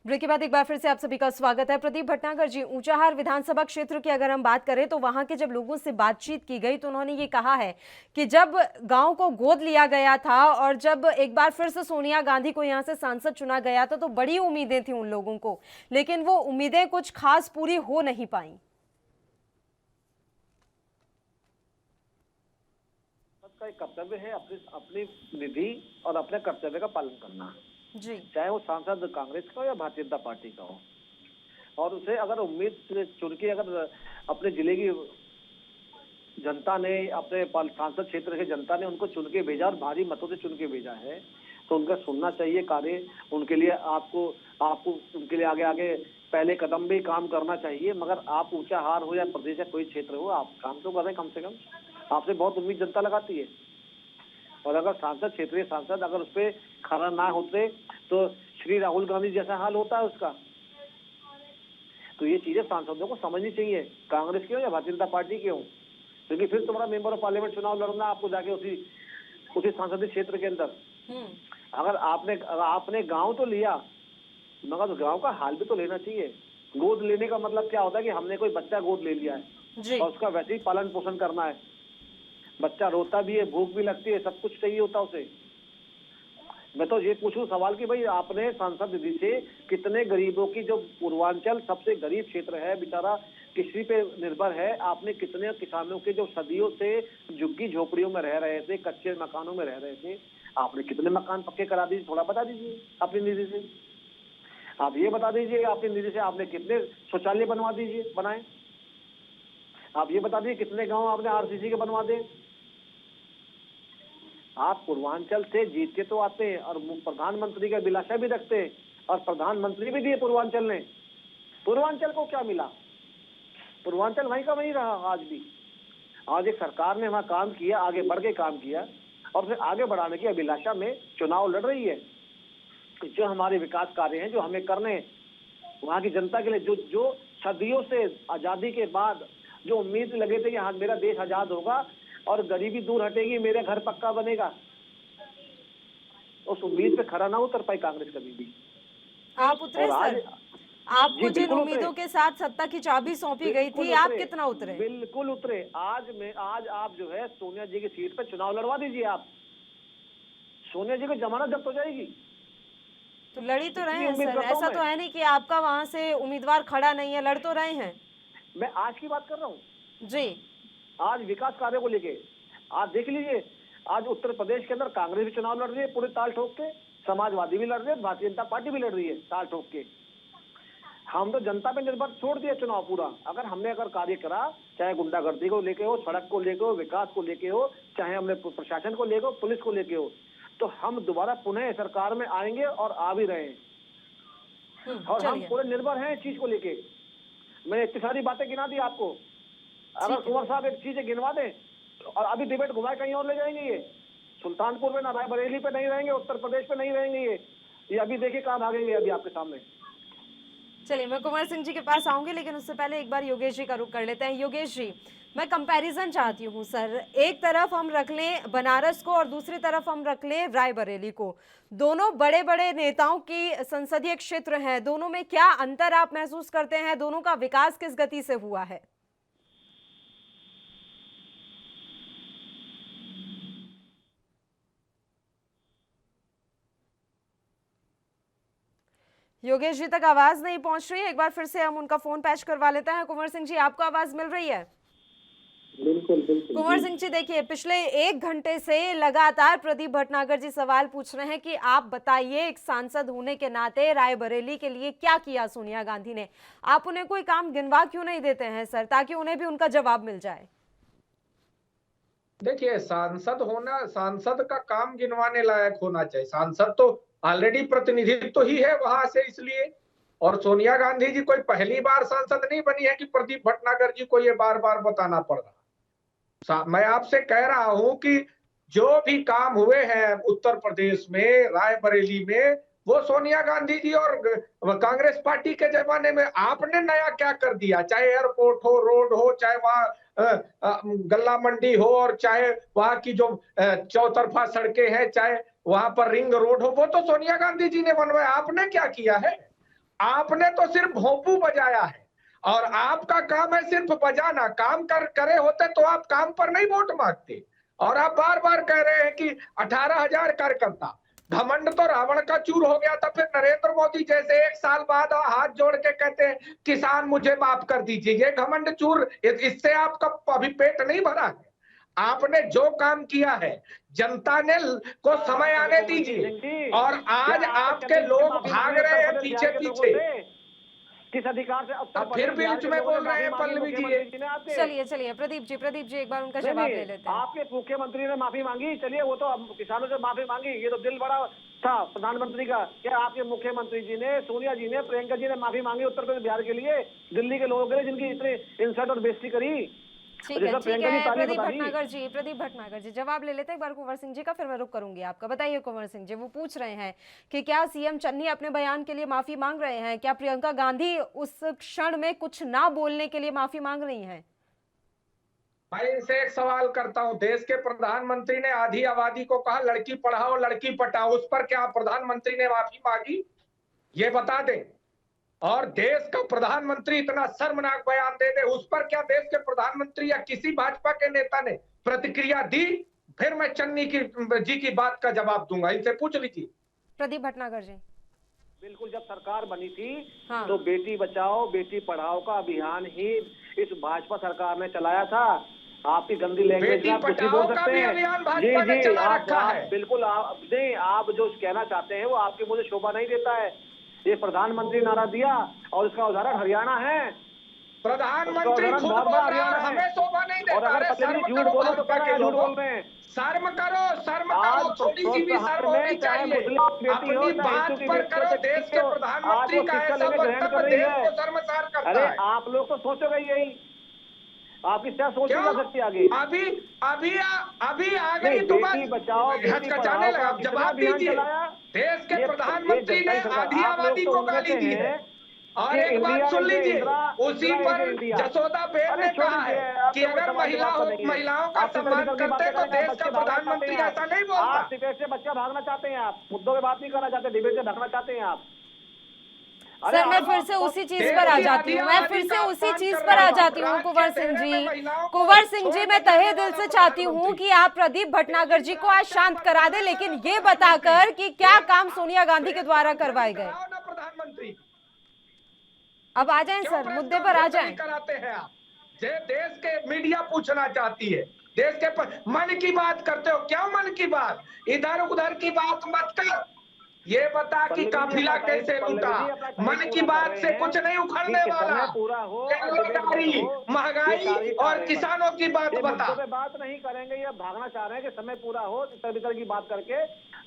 ब्रेक के बाद एक बार फिर से आप सभी का स्वागत है। प्रदीप भटनागर जी, ऊंचाहार विधानसभा क्षेत्र की अगर हम बात करें तो वहां के जब लोगों से बातचीत की गई तो उन्होंने ये कहा है कि जब गांव को गोद लिया गया था और जब एक बार फिर से सोनिया गांधी को यहां से सांसद चुना गया था तो बड़ी उम्मीदें थी उन लोगों को, लेकिन वो उम्मीदें कुछ खास पूरी हो नहीं पाई। का एक कर्तव्य है अपनी निधि और अपने कर्तव्य का पालन करना जी, चाहे वो सांसद कांग्रेस का हो या भारतीय जनता पार्टी का हो। और उसे अगर उम्मीद से चुन के अगर अपने जिले की जनता ने, अपने सांसद क्षेत्र के जनता ने उनको चुन के भेजा और भारी मतों से चुन के भेजा है, तो उनका सुनना चाहिए कार्य। उनके लिए आपको उनके लिए आगे आगे पहले कदम भी काम करना चाहिए। मगर आप ऊंचाहार हो या प्रदेश या कोई क्षेत्र हो, आप काम तो करें कम से कम। आपसे बहुत उम्मीद जनता लगाती है और अगर सांसद, क्षेत्रीय सांसद अगर उस पर खरा ना होते तो श्री राहुल गांधी जैसा हाल होता है उसका। तो ये चीजें सांसदों को समझनी चाहिए, कांग्रेस की हो या भारतीय जनता पार्टी की हो, क्योंकि फिर तुम्हारा मेंबर ऑफ पार्लियामेंट चुनाव लड़ना आपको जाके उसी संसदीय क्षेत्र के अंदर। अगर आपने गांव तो लिया, मगर तो गांव का हाल भी तो लेना चाहिए। गोद लेने का मतलब क्या होता है कि हमने कोई बच्चा गोद ले लिया है और उसका वैसे ही पालन पोषण करना है। बच्चा रोता भी है, भूख भी लगती है, सब कुछ चाहिए होता है उसे। मैं तो ये पूछूं सवाल कि भाई आपने सांसद निधि से कितने गरीबों की, जो पूर्वांचल सबसे गरीब क्षेत्र है बेचारा, कृषि पे निर्भर है, आपने कितने किसानों के जो सदियों से झुग्गी झोपड़ियों में रह रहे थे, कच्चे मकानों में रह रहे थे, आपने कितने मकान पक्के करा दीजिए, थोड़ा बता दीजिए अपनी निधि से। आप ये बता दीजिए अपनी निधि से आपने कितने शौचालय बनाए। आप ये बता दीजिए कितने गाँव आपने RCC के बनवा दे। आप पूर्वांचल से जीत के तो आते हैं और प्रधानमंत्री का अभिलाषा भी रखते हैं और प्रधानमंत्री भी दिए पूर्वांचल ने। पूर्वांचल को क्या मिला? पूर्वांचल वहीं का वहीं रहा आज भी। आज एक सरकार ने वहां काम किया, आगे बढ़ के काम किया और फिर आगे बढ़ाने की अभिलाषा में चुनाव लड़ रही है। जो हमारे विकास कार्य हैं जो हमें करने हैं वहां की जनता के लिए, जो सदियों से आजादी के बाद जो उम्मीद लगे थे कि हाँ मेरा देश आजाद होगा और गरीबी दूर हटेगी, मेरा घर पक्का बनेगा, उस उम्मीद पे खरा ना उतर पाई कांग्रेस कभी भी। आप उतरे सर? आपको जिन उम्मीदों के साथ सत्ता की चाबी सौंपी गई थी, आप कितना उतरे? बिल्कुल उतरे। आज आप जो है सोनिया जी की सीट पर चुनाव लड़वा दीजिए। आप सोनिया जी को जमानत जब्त हो जाएगी। तो लड़ी तो रहे हैं सर, ऐसा तो है नहीं कि आपका वहां से उम्मीदवार खड़ा नहीं है, लड़ तो रहे हैं। मैं आज की बात कर रहा हूँ जी। आज विकास कार्य को लेके आज देख लीजिए, आज उत्तर प्रदेश के अंदर कांग्रेस भी चुनाव लड़ रही है पूरे ताल ठोक के। समाजवादी भी लड़ रही है, भारतीय जनता पार्टी भी लड़ रही है ताल ठोक के। हम तो जनता पे निर्भर छोड़ दिया चुनाव पूरा। अगर कार्य करा, चाहे गुंडागर्दी को लेके हो, सड़क को लेके हो, विकास को लेके हो, चाहे हमने प्रशासन को लेके हो, पुलिस को लेके हो, तो हम दोबारा पुनः सरकार में आएंगे और आ भी रहे हैं। और हम पूरे निर्भर हैं इस चीज को लेके। मैंने इतनी सारी बातें गिना दी आपको। अगर कुंवर साहब एक चीजें गिनवा दें और अभी डिबेट घुमाए कहीं और ले जाएंगे। ये सुल्तानपुर में ना रायबरेली पे नहीं रहेंगे, उत्तर प्रदेश पे नहीं रहेंगे। ये अभी देखिए कहाँ भागेंगे अभी आपके सामने। चलिए, मैं कुंवर सिंह जी के पास आऊंगी, लेकिन उससे पहले एक बार योगेश जी का रुख कर लेते हैं। योगेश जी, मैं कंपैरिजन चाहती हूँ सर। एक तरफ हम रख लें बनारस को और दूसरी तरफ हम रख लें रायबरेली को। दोनों बड़े बड़े नेताओं की संसदीय क्षेत्र हैं। दोनों में क्या अंतर आप महसूस करते हैं? दोनों का विकास किस गति से हुआ है? योगेश जी तक आवाज नहीं पहुंच रही है। एक बार फिर से हम उनका फोन पैच करवा लेते हैं। कुंवर सिंह जी, आपको आवाज मिल रही है? बिल्कुल बिल्कुल। कुंवर सिंह जी, देखिए, पिछले 1 घंटे से लगातार प्रदीप भटनागर जी सवाल पूछ रहे हैं कि आप बताइए, एक सांसद होने के नाते रायबरेली के लिए क्या किया सोनिया गांधी ने? आप उन्हें कोई काम गिनवा क्यों नहीं देते हैं सर, ताकि उन्हें भी उनका जवाब मिल जाए? देखिए, सांसद का काम गिनवाने लायक होना चाहिए। सांसद तो ऑलरेडी प्रतिनिधित्व तो ही है वहां से, इसलिए। और सोनिया गांधी जी कोई पहली बार सांसद नहीं बनी है कि प्रदीप भटनागर जी को ये बार बार बताना पड़ रहा। मैं आपसे कह रहा हूं कि जो भी काम हुए हैं उत्तर प्रदेश में, रायबरेली में, वो सोनिया गांधी जी और कांग्रेस पार्टी के जमाने में आपने नया क्या कर दिया? चाहे एयरपोर्ट हो, रोड हो, चाहे वहाँ गल्ला मंडी हो, और चाहे वहाँ की जो चौतरफा सड़कें हैं, चाहे वहां पर रिंग रोड हो, वो तो सोनिया गांधी जी ने बनवाया। आपने क्या किया है? आपने तो सिर्फ भोंपू बजाया है। और आपका काम है सिर्फ बजाना। काम करे होते तो आप काम पर नहीं वोट मांगते। और आप बार बार कह रहे हैं कि 18,000 कार्यकर्ता। घमंड तो रावण का चूर हो गया था। फिर नरेंद्र मोदी जैसे 1 साल बाद हाथ जोड़ के कहते हैं किसान मुझे माफ कर दीजिए। ये घमंड चूर, इससे आपका अभी पेट नहीं भरा है। आपने जो काम किया है, जनता ने को समय आने दीजिए। और आज आपके लोग भाग रहे हैं पीछे पीछे। किस अधिकार से? अब फिर बीच में बोल रहे हैं पल्लवी जी। चलिए प्रदीप जी एक बार उनका जवाब ले लेते हैं। आपके मुख्यमंत्री ने माफी मांगी, चलिए वो तो किसानों से माफी मांगी, ये तो दिल बड़ा था प्रधानमंत्री का। क्या आपके मुख्यमंत्री जी ने, सोनिया जी ने, प्रियंका जी ने माफी मांगी उत्तर प्रदेश बिहार के लिए, दिल्ली के लोगों के लिए, जिनकी इतनी इंसल्ट और बेइज्जती करी? ठीक है प्रदीप भटनागर जी जवाब ले लेते हैं एक बार कुंवर सिंह जी का, फिर मैं रुक करूंगी आपका। बताइए कुंवर सिंह जी, वो पूछ रहे हैं कि क्या सीएम चन्नी अपने बयान के लिए माफी मांग रहे हैं? क्या प्रियंका गांधी उस क्षण में कुछ ना बोलने के लिए माफी मांग रही हैं? मैं इनसे एक सवाल करता हूं। देश के प्रधानमंत्री ने आधी आबादी को कहा लड़की पढ़ाओ लड़की पटाओ, उस पर क्या प्रधानमंत्री ने माफी मांगी? ये बता दें। और देश का प्रधानमंत्री इतना शर्मनाक बयान दे दे, उस पर क्या देश के प्रधानमंत्री या किसी भाजपा के नेता ने प्रतिक्रिया दी? फिर मैं चन्नी जी की बात का जवाब दूंगा, इनसे पूछ लीजिए। प्रदीप भटनागर जी, बिल्कुल, जब सरकार बनी थी हाँ। तो बेटी बचाओ बेटी पढ़ाओ का अभियान ही इस भाजपा सरकार ने चलाया था। आपकी गंदी लैंग्वेज आप कुछ भी बोल सकते हैं। जी आप बिल्कुल आप जो कहना चाहते हैं वो आपके मुझे शोभा नहीं देता है। ये प्रधानमंत्री नारा दिया और इसका उदाहरण हरियाणा है। प्रधानमंत्री खुद बोल रहा है, हमें शोभा नहीं देता। और अगर झूठ बोलो तो क्या झूठ बोल रहे हैं? शर्म करो, थोड़ी सी भी शर्म होनी चाहिए। अपनी बात पर करो। देश के प्रधानमंत्री का ऐसा वक्तव्य देश को शर्मसार करता है। अरे आप लोग तो सोचोगे यही, आपकी क्या सोच हो सकती है आगे? अभी आ गई तो हचकचाने लगा। जवाब दीजिए। देश के प्रधानमंत्री ने आधी आबादी को गाली दी है। और एक बात सुन लीजिए, उसी पर जसोदा बेन ने कहा है कि अगर महिलाओं का सम्मान करते तो देश का प्रधानमंत्री ऐसा नहीं बोलता। आप डिबेट से बच्चा भागना चाहते हैं, आप मुद्दों पे बात नहीं करना चाहते, डिबेट से भागना चाहते हैं आप। सर मैं फिर से उसी चीज पर आ जाती हूँ कुंवर सिंह जी, मैं तहे दिल से चाहती हूँ कि आप प्रदीप भटनागर जी को आज शांत करा दें, लेकिन ये बताकर कि क्या काम सोनिया गांधी के द्वारा करवाए गए। प्रधानमंत्री अब आ जाएं सर, मुद्दे पर आ जाएं। कराते हैं आप। देश के मीडिया पूछना चाहती है, देश के मन की बात करते हो। क्यों मन की बात? इधर उधर की बात मत कर। ये बता कि पल्लवी जी, काफिला अपना कैसे टाइम- लूटा, पल्लवी जी, अपना टाइम मन की पूरा बात कर से रहे कुछ हैं नहीं उखड़ने कि वाला। समय पूरा हो और डिबेट बेरोजगारी, बंद हो, ये महंगाई तारीख आ और रहे हैं किसानों की बात ये बता। मुद्दों पे बात नहीं करेंगे, ये भागना चाह रहे हैं कि समय पूरा हो इतर बितर की बात करके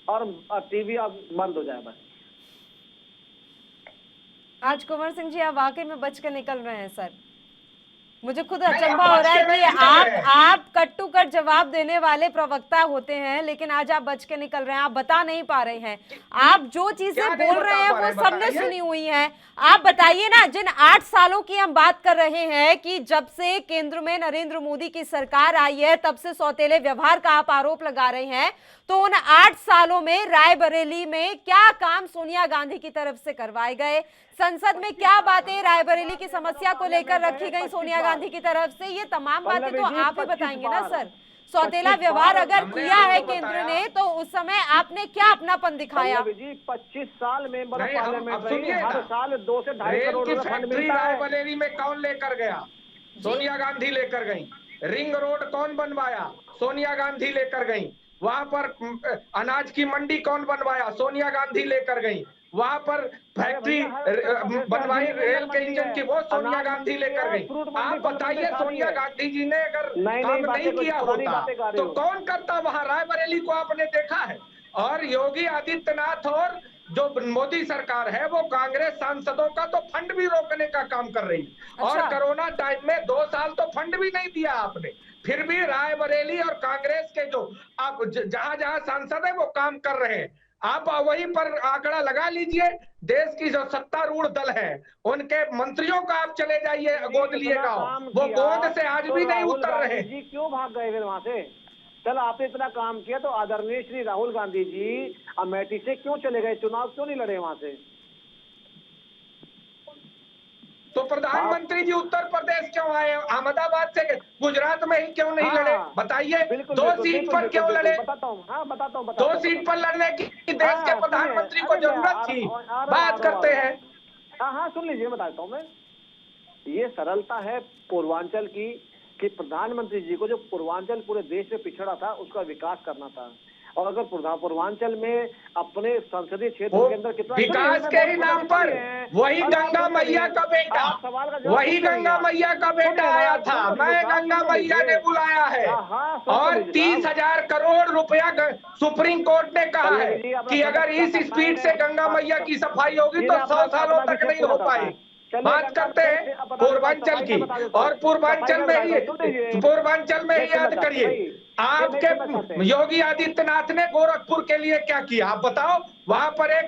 और टीवी अब बंद हो जाए बस। आज कुंवर सिंह जी आप वाकई में बच के निकल रहे हैं सर। मुझे खुद नहीं, अचंभा हम हो बच रहा के है कि नहीं निकल रहे हैं। आप कट टू कट जवाब देने वाले प्रवक्ता होते हैं, लेकिन आज आप बच के निकल रहे हैं, आप बता नहीं पा रहे हैं। आप जो चीजें क्या नहीं बोल बता रहे हैं पा वो रहे हैं, सबने बताइए। सुनी हुई है। आप बताइए ना, जिन 8 सालों की हम बात कर रहे हैं कि जब से केंद्र में नरेंद्र मोदी की सरकार आई है तब से सौतेले व्यवहार का आप आरोप लगा रहे हैं, तो उन 8 सालों में रायबरेली में क्या काम सोनिया गांधी की तरफ से करवाए गए, संसद में क्या बातें रायबरेली की समस्या को लेकर रखी गई सोनिया गांधी की तरफ से, ये तमाम बातें तो आप ही बताएंगे ना सर। सौतेला व्यवहार अगर हमने किया है आपको केंद्र बताया। ने, तो उस समय आपने क्या अपनापन दिखाया? पल्लवी जी 25 साल मेंबर ऑफ नहीं, हम- पार्लियामेंट अब रही, सुनिए हर ना। साल 2 से 2.5 रेल करोड़ की रुपए फंड फैक्ट्री मिलता है। रायबरेली में कौन लेकर गया? सोनिया गांधी लेकर गई। रिंग रोड कौन बनवाया? सोनिया गांधी लेकर गई। वहां पर अनाज की मंडी कौन बनवाया? सोनिया गांधी लेकर गई। वहां पर फैक्ट्री बनवाई रेल के इंजन की, वो सोनिया गांधी लेकर गई। आप बताइए, सोनिया गांधी जी ने अगर काम नहीं किया होता तो कौन करता वहां? रायबरेली को आपने देखा है। और योगी आदित्यनाथ और जो मोदी सरकार है वो कांग्रेस सांसदों का तो फंड भी रोकने का काम कर रही है। और अच्छा। कोरोना टाइम में 2 साल तो फंड भी नहीं दिया आपने, फिर भी रायबरेली और कांग्रेस के जो आप जहां जहां सांसद है वो काम कर रहे हैं। आप वहीं पर आंकड़ा लगा लीजिए। देश की जो सत्तारूढ़ दल है उनके मंत्रियों का आप चले जाइए, गोद लिएगा, वो गोद से आज भी नहीं उतर रहे। जी क्यों भाग गए फिर वहां से? चल आपने इतना काम किया तो आदरणीय श्री राहुल गांधी जी अमेठी से क्यों चले गए? चुनाव क्यों नहीं लड़े वहां से? तो प्रधानमंत्री जी उत्तर प्रदेश क्यों आए? अहमदाबाद से गुजरात में ही क्यों नहीं लड़े? बताइए। 2 सीट पर क्यों लड़े? बताता हूँ, हाँ बताता हूँ। 2 सीट पर लड़ने की देश के प्रधानमंत्री को जरूरत थी। बात करते हैं। हाँ सुन लीजिए, बताता हूँ मैं। ये सरलता है पूर्वांचल की कि प्रधानमंत्री जी को जो पूर्वांचल पूरे देश में पिछड़ा था उसका विकास करना था। और अगर पूर्वांचल में अपने संसदीय क्षेत्र के अंदर कितना विकास के ही नाम पर वही गंगा मैया का बेटा, वही गंगा मैया का बेटा आया था। मैं गंगा मैया ने बुलाया है। और 30,000 करोड़ रुपया सुप्रीम कोर्ट ने कहा है कि अगर इस स्पीड से गंगा मैया की सफाई होगी तो 100 सालों तक नहीं हो पाएगी। बात करते हैं पूर्वांचल की। और पूर्वांचल में ही याद करिए, आपके योगी आदित्यनाथ ने गोरखपुर के लिए क्या किया आप बताओ? वहां पर एक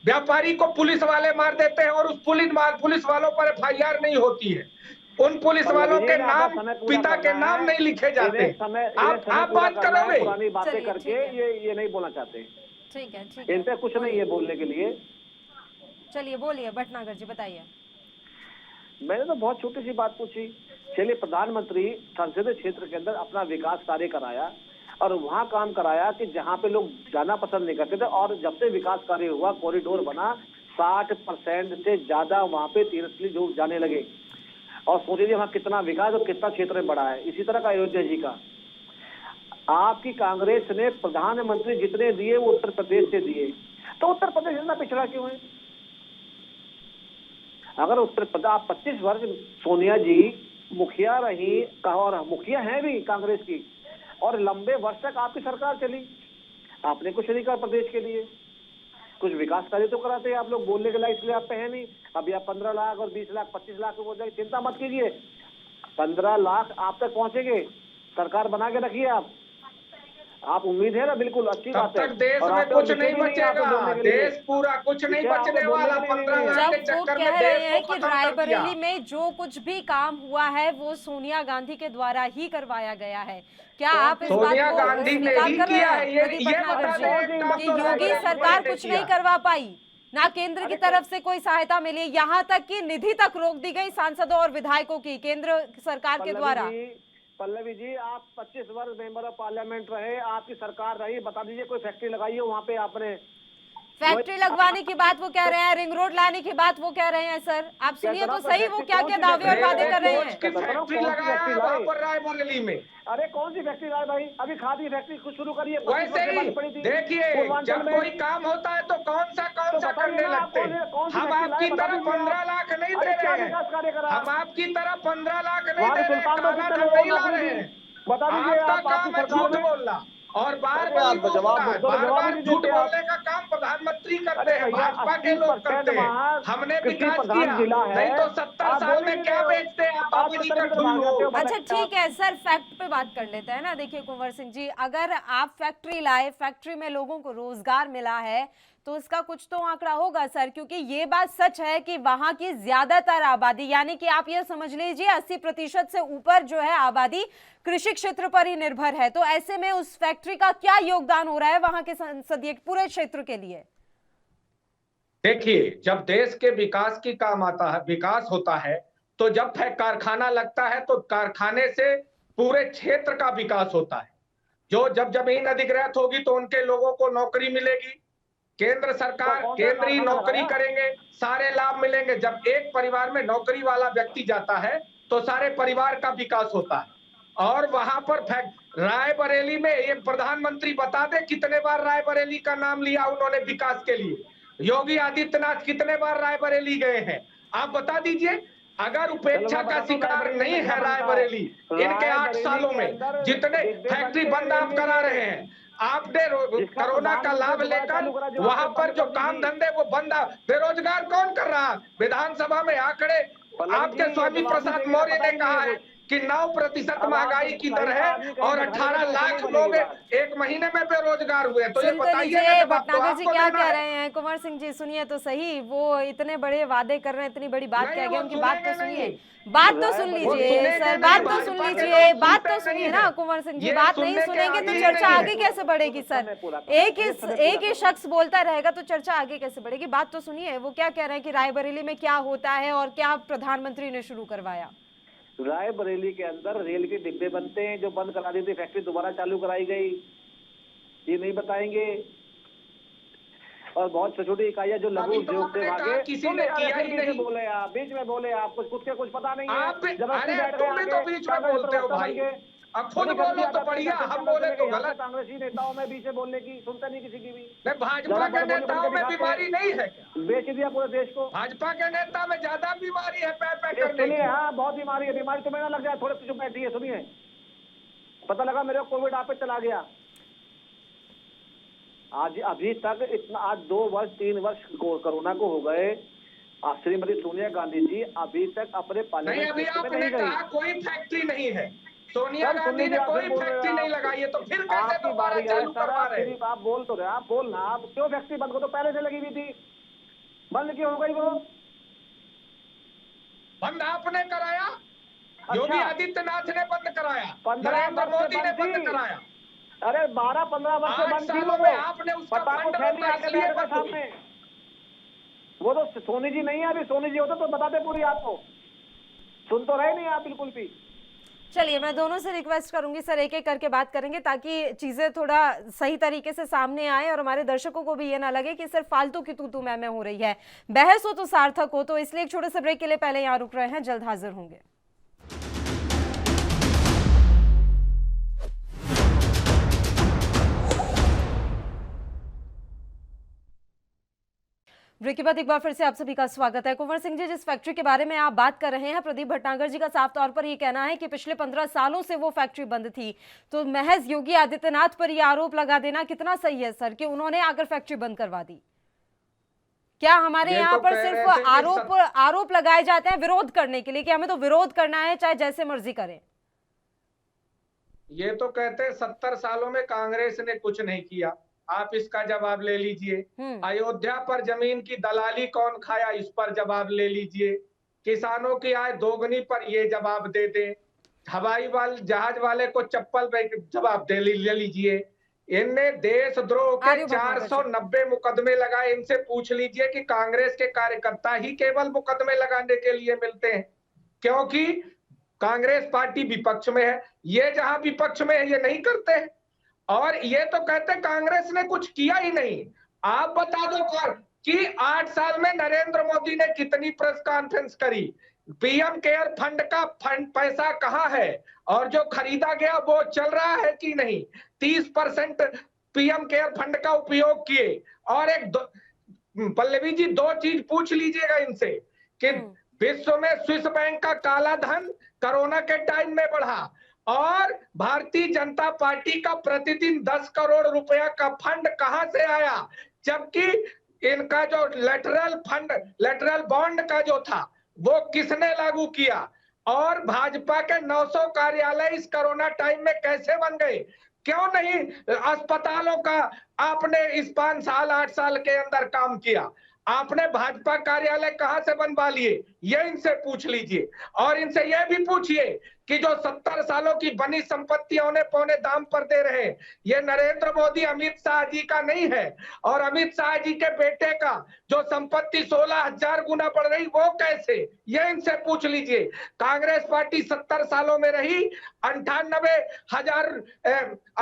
व्यापारी को पुलिस वाले मार देते हैं और उस पुलिस वालों पर FIR नहीं होती है। उन पुलिस वालों के नाम, पिता के नाम नहीं लिखे जाते। आप बात करोगे? पुरानी बातें करके ये नहीं बोलना चाहते। ठीक है, इनसे कुछ नहीं है बोलने के लिए। चलिए बोलिए भटनागर जी, बताइए। मैंने तो बहुत छोटी सी बात पूछी। चलिए, प्रधानमंत्री संसदीय क्षेत्र के अंदर अपना विकास कार्य कराया और वहां काम कराया कि जहां पे लोग जाना पसंद नहीं करते थे। और जब से विकास कार्य हुआ, कॉरिडोर बना, 60% से ज्यादा वहां पे तीर्थयात्री लोग जाने लगे। और सोचिए वहां कितना विकास और कितना क्षेत्र में बढ़ा है। इसी तरह का अयोध्या जी का आपकी कांग्रेस ने प्रधानमंत्री जितने दिए वो उत्तर प्रदेश से दिए, तो उत्तर प्रदेश इतना पिछड़ा क्यों है? अगर उत्तर प्रदेश आप 25 वर्ष सोनिया जी मुखिया रही और मुखिया हैं भी कांग्रेस की, और लंबे वर्ष तक आपकी सरकार चली, आपने कुछ नहीं कहा प्रदेश के लिए, कुछ विकास कार्य तो कराते आप लोग। बोलने के लायक इसलिए आप पे है नहीं। अभी आप 15 लाख और 20 लाख 25 लाख बोल रहे, चिंता मत कीजिए, 15 लाख आप तक पहुंचेंगे। सरकार बना के रखिए आप उम्मीद है ना? बिल्कुल अच्छी बात है। तब तक देश में कुछ नहीं बचेगा, देश पूरा कुछ नहीं बचने वाला। 15 लाख के जब वो चक्कर कह में रहे देश हैं को कि खत्म कर दिया। रायबरेली में जो कुछ भी काम हुआ है वो सोनिया गांधी के द्वारा ही करवाया गया है, क्या आप इस बात सोनिया को गांधी ने स्वीकार ही कर रहे किया हैं है? ये प्रदीप बता भटनागर दें जी कि योगी सरकार कुछ नहीं करवा पाई, ना केंद्र की तरफ से कोई सहायता मिली, यहाँ तक कि निधि तक रोक दी गई सांसदों और विधायकों की केंद्र सरकार के द्वारा? पल्लवी जी, आप 25 वर्ष मेंबर ऑफ पार्लियामेंट रहे, आपकी सरकार रही, बता दीजिए कोई फैक्ट्री लगाई हो वहाँ पे आपने? फैक्ट्री लगवाने की बात वो कह रहे हैं, रिंग रोड लाने की बात वो कह रहे हैं। सर आप सुनिए तो सही, वो क्या क्या दावे और वादे कर रहे हैं। फैक्ट्री लगाया है वहाँ पर रायबरेली में। अरे कौन सी फैक्ट्री लाए भाई? अभी खादी फैक्ट्री कुछ शुरू करिए। वैसे ही देखिए, जब कोई काम होता है तो कौन सा करने लगते हैं। हम आपकी तरफ 15 लाख नहीं दे रहे हैं, हम आपकी तरफ 15 लाख नहीं दे रहे हैं, काला धन नहीं ला रहे हैं। आपका काम है झूठ बोलना और बार बार झूठ बोलने का काम प्रधानमंत्री करते हैं, भाजपा के लोग करते हैं। हमने विकास किया, नहीं तो 70 साल में क्या बेचते हैं आप अपनी कठुल्लू। अच्छा ठीक है सर, फैक्ट पे बात कर लेते हैं ना। देखिए कुंवर सिंह जी, अगर आप फैक्ट्री लाए, फैक्ट्री में लोगों को रोजगार मिला है तो इसका कुछ तो आंकड़ा होगा सर, क्योंकि ये बात सच है कि वहां की ज्यादातर आबादी, यानी कि आप ये समझ लीजिए 80% से ऊपर जो है आबादी कृषि क्षेत्र पर ही निर्भर है। तो ऐसे में उस फैक्ट्री का क्या योगदान हो रहा है वहां के संसदीय पूरे क्षेत्र के लिए? देखिए, जब देश के विकास की काम आता है, विकास होता है, तो जब कारखाना लगता है तो कारखाने से पूरे क्षेत्र का विकास होता है। जो जब जमीन अधिग्रहित होगी तो उनके लोगों को नौकरी मिलेगी, केंद्र सरकार केंद्रीय नौकरी करेंगे, सारे लाभ मिलेंगे। जब एक परिवार में नौकरी वाला व्यक्ति जाता है तो सारे परिवार का विकास होता है। और वहां पर रायबरेली में एक प्रधानमंत्री बता दे कितने बार रायबरेली का नाम लिया उन्होंने विकास के लिए। योगी आदित्यनाथ कितने बार रायबरेली गए हैं, आप बता दीजिए। अगर उपेक्षा का शिकार नहीं है रायबरेली, इनके 8 सालों में जितने फैक्ट्री बंद आप करा रहे हैं, आपने कोरोना का लाभ लेकर वहां पर जो काम धंधे वो बंद, बेरोजगार कौन कर रहा? विधानसभा में आंकड़े आपके स्वामी प्रसाद मौर्य ने कहा है कि 9% महंगाई की दर है और 18 लाख लोग एक महीने में बेरोजगार हुए। तो ये बताइए भटनागर जी क्या कह रहे हैं। कुंवर सिंह जी सुनिए तो सही, वो इतने बड़े वादे कर रहे हैं, इतनी बड़ी बात कह गए, उनकी बात तो सुनिए, बात तो सुन लीजिए सर, बात तो सुन लीजिए, बात तो सुनिए ना कुंवर सिंह जी। बात नहीं सुनेंगे तो चर्चा आगे कैसे बढ़ेगी सर? एक ही शख्स बोलता रहेगा तो चर्चा आगे कैसे बढ़ेगी? बात तो सुनिए, वो क्या कह रहे हैं कि रायबरेली में क्या होता है और क्या प्रधानमंत्री ने शुरू करवाया। रायबरेली के अंदर रेल के डिब्बे बनते हैं, जो बंद करा दी थी फैक्ट्री दोबारा चालू कराई गई, ये नहीं बताएंगे। और बहुत छोटी छोटी इकाइयां जो लघु उद्योग थे वहां के, किसी ने किया ही नहीं। बोले आप बीच में बोले, आप कुछ पता नहीं है। तुम भी तो बीच में बोलते हो भाई, अब खुद बोलो तो बढ़िया, हम बोले तो गलत। कांग्रेसी नेताओं में बीच में बोलने की सुनते नहीं किसी की भी। भाजपा के नेताओं में बीमारी नहीं है क्या? बेच दिया पूरे देश को। भाजपा के नेता में ज्यादा बीमारी है पैर करने की। हाँ बहुत बीमारी है, बीमारी तुम्हें ना लग जाए, थोड़े चुप बैठिए। सुनिए, पता लगा मेरे को कोविड आप पे चला गया। आज अभी तक इतना, आज 2 वर्ष 3 वर्ष कोरोना को हो गए, श्रीमती सोनिया गांधी जी अभी तक अपने नहीं, अभी आपने कहा कोई फैक्ट्री नहीं है, सोनिया गांधी ने कोई फैक्ट्री नहीं लगाई है, तो फिर कैसे दोबारा चालू करवा रहे हैं? आप बोल तो रहे, आप बोलना, आप क्यों फैक्ट्री बंद को? तो पहले से लगी हुई थी, बंद क्यों हो गई वो? बंद आपने कराया, योगी आदित्यनाथ ने बंद कराया, नरेंद्र मोदी ने बंद कराया। अरे 12-15 वर्ष से बंद थी वो, आपने उसका फंड रोका इसलिए बंद हुई। वो तो सोनी जी नहीं है, अभी सोनी जी होते तो बताते पूरी आपको, सुन तो रहे नहीं आप बिल्कुल भी। चलिए मैं दोनों से रिक्वेस्ट करूंगी सर, एक एक करके बात करेंगे ताकि चीजें थोड़ा सही तरीके से सामने आए और हमारे दर्शकों को भी ये ना लगे कि सिर्फ फालतू की तू मैं हो रही है। बहस हो तो सार्थक हो, तो इसलिए एक छोटे से ब्रेक के लिए पहले यहाँ रुक रहे हैं, जल्द हाजिर होंगे। ब्रेक के बाद एक बार फिर से आप सभी का स्वागत है। कुंवर सिंह जी, जिस फैक्ट्री के बारे में आप बात कर रहे हैं, प्रदीप भटनागर जी का साफ तौर पर ये कहना है कि पिछले 15 सालों से वो फैक्ट्री बंद थी, तो महज योगी आदित्यनाथ पर ये आरोप लगा देना कितना सही है सर कि उन्होंने आकर फैक्ट्री बंद करवा दी? क्या हमारे यहाँ पर सिर्फ आरोप लगाए जाते हैं विरोध करने के लिए कि हमें तो विरोध करना है चाहे जैसे मर्जी करें? ये तो कहते हैं 70 सालों में कांग्रेस ने कुछ नहीं किया, आप इसका जवाब ले लीजिए। अयोध्या पर जमीन की दलाली कौन खाया, इस पर जवाब ले लीजिए। किसानों की आय दोगुनी पर ये जवाब दे दे। हवाई जहाज वाले को चप्पल जवाब दे ले लीजिए। इनने देशद्रोह के 490 मुकदमे लगाए, इनसे पूछ लीजिए कि कांग्रेस के कार्यकर्ता ही केवल मुकदमे लगाने के लिए मिलते हैं, क्योंकि कांग्रेस पार्टी विपक्ष में है। ये जहां विपक्ष में है ये नहीं करते हैं। और ये तो कहते कांग्रेस ने कुछ किया ही नहीं। आप बता दो कि 8 साल में नरेंद्र मोदी ने कितनी प्रेस कॉन्फ्रेंस करी, पीएम केयर फंड का पैसा कहाँ है, और जो खरीदा गया वो चल रहा है कि नहीं। 30% पीएम केयर फंड का उपयोग किए। और पल्लवी जी, 2 चीज पूछ लीजिएगा इनसे कि विश्व में स्विस बैंक का काला धन कोरोना के टाइम में बढ़ा, और भारतीय जनता पार्टी का प्रतिदिन 10 करोड़ रुपया का फंड कहां से आया, जबकि इनका जो लेटरल बॉन्ड का जो था वो किसने लागू किया, और भाजपा के 900 कार्यालय इस कोरोना टाइम में कैसे बन गए। क्यों नहीं अस्पतालों का आपने इस 5 साल 8 साल के अंदर काम किया, आपने भाजपा कार्यालय कहां से बनवा लिए, ये इनसे पूछ लीजिए। और इनसे ये भी पूछिए कि जो 70 सालों की बनी संपत्ति औने पौने दाम पर दे रहे, ये नरेंद्र मोदी अमित शाह जी का नहीं है, और अमित शाह जी के बेटे का जो संपत्ति 16,000 गुना बढ़ रही वो कैसे, ये इनसे पूछ लीजिए। कांग्रेस पार्टी 70 सालों में रही, 98,000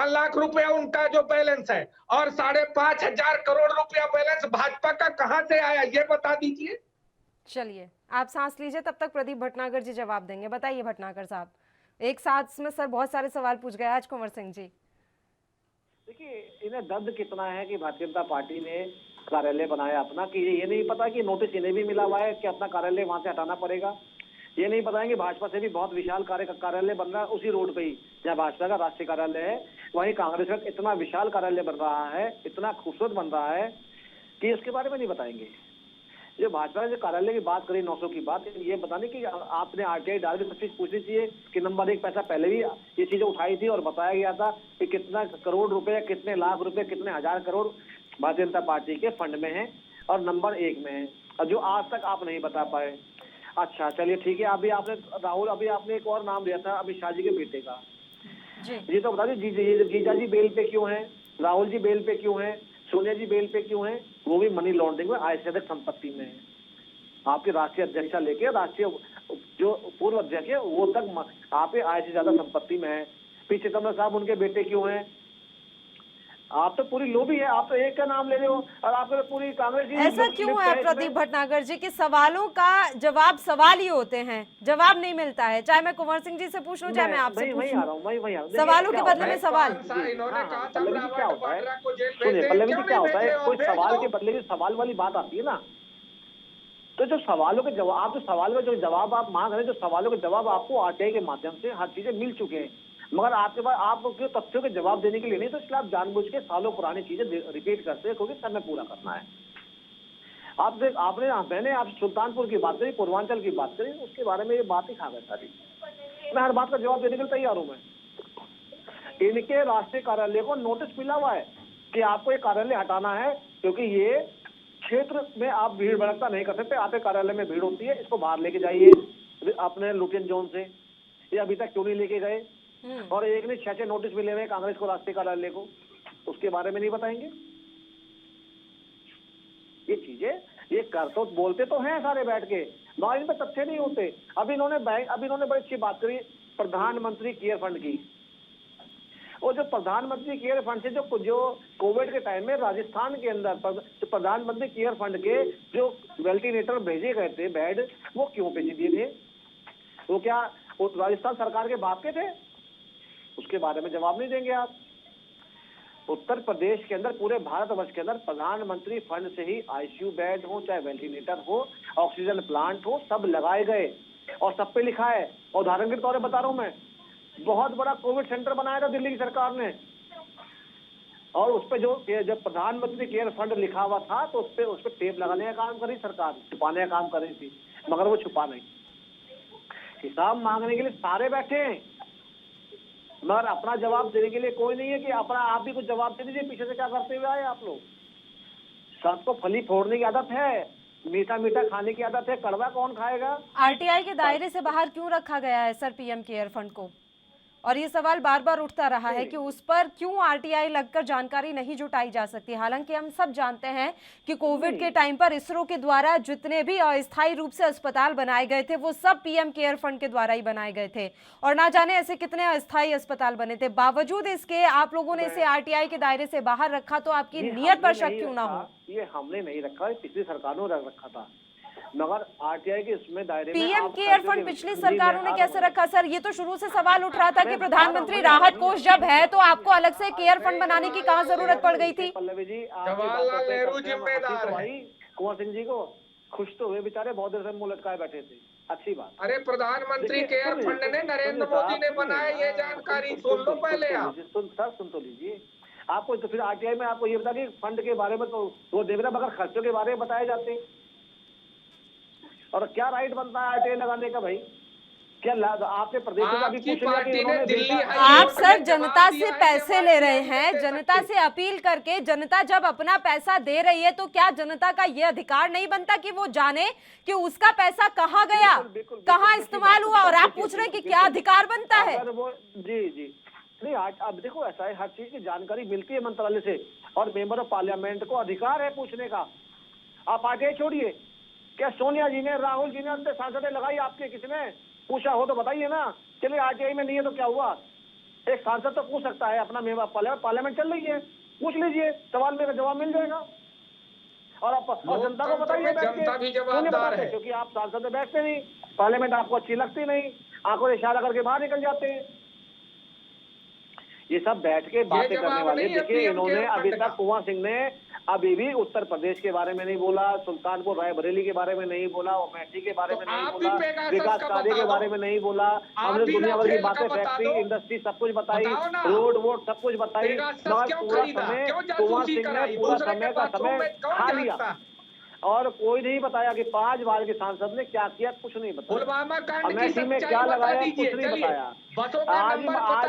लाख रुपया उनका जो बैलेंस है, और 5,500 करोड़ रुपया बैलेंस भाजपा का कहां से आया, ये बता दीजिए। चलिए आप सांस लीजिए, तब तक प्रदीप भटनागर जी जवाब देंगे। बताइए भटनागर साहब, एक साथ में सर बहुत सारे सवाल पूछ गए आज कुंवर सिंह जी। देखिए, इन्हें दर्द कितना है कि भारतीय जनता पार्टी ने कार्यालय बनाया अपना, कि ये नहीं पता कि नोटिस इन्हें भी मिला हुआ है कि अपना कार्यालय वहां से हटाना पड़ेगा। ये नहीं पता है कि भाजपा से भी बहुत विशाल कार्यालय बन रहा है उसी रोड पे ही जहाँ भाजपा का राष्ट्रीय कार्यालय है, वहीं कांग्रेस का इतना विशाल कार्यालय बन रहा है, इतना खूबसूरत बन रहा है कि इसके बारे में नहीं बताएंगे। जो भाजपा ने जो कार्यालय की बात करी 900 की बात, ये बताने की आपने आरटीआई डाल के सब चीज पूछनी चाहिए कि नंबर 1 पैसा पहले भी ये चीजें उठाई थी और बताया गया था कि कितना करोड़ रुपए, कितने लाख रुपए, कितने हजार करोड़ भारतीय जनता पार्टी के फंड में है और नंबर 1 में है, और जो आज तक आप नहीं बता पाए। अच्छा चलिए ठीक है, अभी आपने राहुल, अभी आपने एक और नाम लिया था अमित शाह जी के बेटे का, ये तो बता दीजिए जीजा जी बेल पे क्यों है, राहुल जी बेल पे क्यों है, सोनिया जी बेल पे क्यों है, वो भी मनी लॉन्ड्रिंग में आय से अधिक संपत्ति में है। आपके राष्ट्रीय अध्यक्ष लेके राष्ट्रीय जो पूर्व अध्यक्ष है वो तक आपके आय से ज्यादा संपत्ति में है। पी चिदम्बरम साहब उनके बेटे क्यों हैं? आप तो पूरी लोभी है, आप तो एक का नाम ले रहे हो और आप तो पूरी कांग्रेस। ऐसा क्यों है प्रदीप भटनागर जी कि सवालों का जवाब सवाल ही होते हैं, जवाब नहीं मिलता है, चाहे मैं कुंवर सिंह जी से पूछ लूं चाहे मैं आपसे पूछ लूं, सवालों के बदले में सवाल। इन्होंने कहा था पल्लवी जी क्या होता है, सुनिए पल्लवी जी क्या होता है, कोई सवाल के बदले में सवाल वाली बात आती है ना, तो जो सवालों के जवाब, जो सवाल का जो जवाब आप मांग रहे हैं, जो सवालों के जवाब आपको आरटीआई के माध्यम से हर चीजें मिल चुके हैं, मगर आपके पास आपको तथ्यों के जवाब देने के लिए नहीं, तो इसलिए आप जानबूझ के सालों पुरानी चीजें रिपीट करते हैं क्योंकि समय पूरा करना है। मैंने आप सुल्तानपुर की बात करी, पूर्वांचल की बात करी, उसके बारे में ये बात ही खा गए सारी। मैं हर बात का जवाब देने के लिए तैयार हूं। मैं इनके राष्ट्रीय कार्यालय को नोटिस मिला हुआ है कि आपको ये कार्यालय हटाना है क्योंकि ये क्षेत्र में आप भीड़ भड़कता नहीं कर सकते, आपके कार्यालय में भीड़ होती है, इसको बाहर लेके जाइए अपने लुटियन जोन से। ये अभी तक क्यों नहीं लेके गए? और एक ने 6 नोटिस मिले हुए कांग्रेस को, राष्ट्रीय कार्यालय को, उसके बारे में नहीं बताएंगे। ये चीजें ये कर तो बोलते तो हैं सारे बैठ के, मगर इन पर तथ्य नहीं होते। अभी इन्होंने बड़ी अच्छी बात करी प्रधानमंत्री केयर फंड की, और जो प्रधानमंत्री केयर फंड से जो कोविड के टाइम में राजस्थान के अंदर जो प्रधानमंत्री केयर फंड के जो वेंटिलेटर भेजे गए थे, बेड, वो क्यों भेजे दिए थे? वो क्या वो राजस्थान सरकार के बाप के थे? उसके बारे में जवाब नहीं देंगे आप। उत्तर प्रदेश के अंदर, पूरे भारतवर्ष के अंदर प्रधानमंत्री फंड से ही आईसीयू बेड हो, चाहे वेंटिलेटर हो, ऑक्सीजन प्लांट हो, सब लगाए गए और सब पे लिखा है। और उदाहरण के तौर पर बता रहा हूं मैं, बहुत बड़ा कोविड सेंटर बनाया था दिल्ली की सरकार ने, और उस पर जो प्रधानमंत्री केयर फंड लिखा हुआ था तो उस पर टेप लगाने का काम करी सरकार, छुपाने का काम कर रही थी, मगर वो छुपा नहीं। हिसाब मांगने के लिए सारे बैठे हैं, मगर अपना जवाब देने के लिए कोई नहीं है कि अपना आप भी कुछ जवाब दे दीजिए। पीछे से क्या करते हुए आए आप लोग? सबको फली फोड़ने की आदत है, मीठा मीठा खाने की आदत है, कड़वा कौन खाएगा? आरटीआई के दायरे से बाहर क्यों रखा गया है सर पीएम केयर फंड को? और ये सवाल बार बार उठता रहा है कि उस पर क्यों आरटीआई लगकर जानकारी नहीं जुटाई जा सकती। हालांकि हम सब जानते हैं कि कोविड के टाइम पर इसरो के द्वारा जितने भी अस्थायी रूप से अस्पताल बनाए गए थे वो सब पीएम केयर फंड के द्वारा ही बनाए गए थे, और ना जाने ऐसे कितने अस्थायी अस्पताल बने थे। बावजूद इसके आप लोगों ने इसे आरटीआई के दायरे से बाहर रखा, तो आपकी नीयत पर शक क्यों ना हो? ये हमने नहीं रखा, पिछली सरकारों ने रखा था, मगर आरटीआई के इसमें दायरे में पीएम केयर फंड पिछली सरकारों ने कैसे रखा सर? ये तो शुरू से सवाल उठ रहा था कि प्रधानमंत्री राहत कोष जब है तो आपको अलग से केयर फंड बनाने की कहाँ जरूरत पड़ गई थी? पल्लवी जी, जवाहरलाल नेहरू जिम्मेदार है। कुंवर सिंह जी को खुश तो हुए बेचारे, बहुत देर से मुंह लटकाए बैठे थे, अच्छी बात। अरे प्रधानमंत्री केयर फंड ने नरेंद्र मोदी ने बनाया, ये जानकारी सुन लो पहले आप। सुन तो लीजिए। आपको तो फिर आरटीआई में आपको ये बता कि फंड के बारे में तो वो देख रहे, मगर खर्चों के बारे में बताए जाते हैं। और क्या राइट बनता है आरटीआई लगाने का भाई? क्या आपने प्रदेश में अभी पूछ लिया कि इन्होंने दिल्ली आप सर जनता से पैसे ले रहे हैं, जनता से अपील करके, जनता जब अपना पैसा दे रही है तो क्या जनता का ये अधिकार नहीं बनता कि वो जाने कि उसका पैसा कहाँ गया, कहाँ इस्तेमाल हुआ? और आप पूछ रहे हैं कि क्या अधिकार बनता है? जी नहीं, अब देखो ऐसा है, हर चीज की जानकारी मिलती है मंत्रालय से, और मेंबर ऑफ पार्लियामेंट को अधिकार है पूछने का। आप आरटीआई छोड़िए, क्या सोनिया जी ने, राहुल जी ने, अंदर सांसदें लगाई आपके, किसने पूछा हो तो बताइए ना। चलिए आरटीआई में नहीं है तो क्या हुआ, एक सांसद तो पूछ सकता है, अपना मेंबर पार्लियामेंट चल रही है, पूछ लीजिए, सवाल में जवाब मिल जाएगा। और जनता को बताइए, जनता भी जवाबदार है, क्योंकि आप सांसद में बैठते नहीं, पार्लियामेंट आपको अच्छी लगती नहीं, आंखों से इशारा करके बाहर निकल जाते हैं। ये सब बैठ के बातें करने वाले। देखिए, इन्होंने अभी तक, कुंवर सिंह ने अभी भी उत्तर प्रदेश के बारे में नहीं बोला, सुल्तानपुर रायबरेली के बारे में नहीं बोला, अमेठी के बारे में नहीं बोला, विकास कार्य के बारे में नहीं बोला। हमने दुनिया भर की बातें, फैक्ट्री, इंडस्ट्री सब कुछ बताई, रोड वोड सब कुछ बताई, मगर पूरा समय कुंवर सिंह ने पूरा समय का समय खा लिया, और कोई नहीं बताया कि 5 बार के सांसद ने क्या किया, कुछ नहीं बताया। अमेठी में क्या लगाया, कुछ नहीं बताया। आज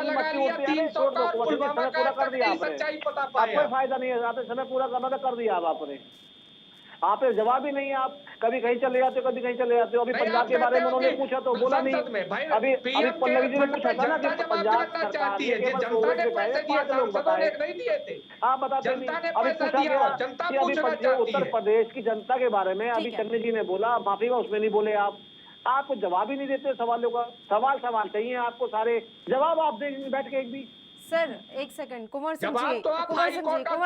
मच्छी उड़ती है, छोड़ दो, समय पूरा कर दिया आपने, अब कोई फायदा नहीं है, आपने समय पूरा करना था, कर दिया अब आपने। आप जवाब ही नहीं है, आप कभी कहीं चले जाते हो, कभी कहीं चले जाते हो। अभी पंजाब के बारे में उन्होंने पूछा तो बोला नहीं। अभी पल्लवी जी ने पूछा था ना कि पंजाब सरकार ने केवल कोविड के पहले 5 लोग बताए, आप बताते नहीं। अभी पूछा गया कि अभी उत्तर प्रदेश की जनता के बारे में अभी चन्नी जी ने बोला, माफी का उसमें नहीं बोले आपको जवाब ही नहीं देते सवालों का। सवाल चाहिए आपको, सारे जवाब आप देंगे बैठ के एक भी। सर एक सेकंड, कुंवर सिंह जी, तो कुंवर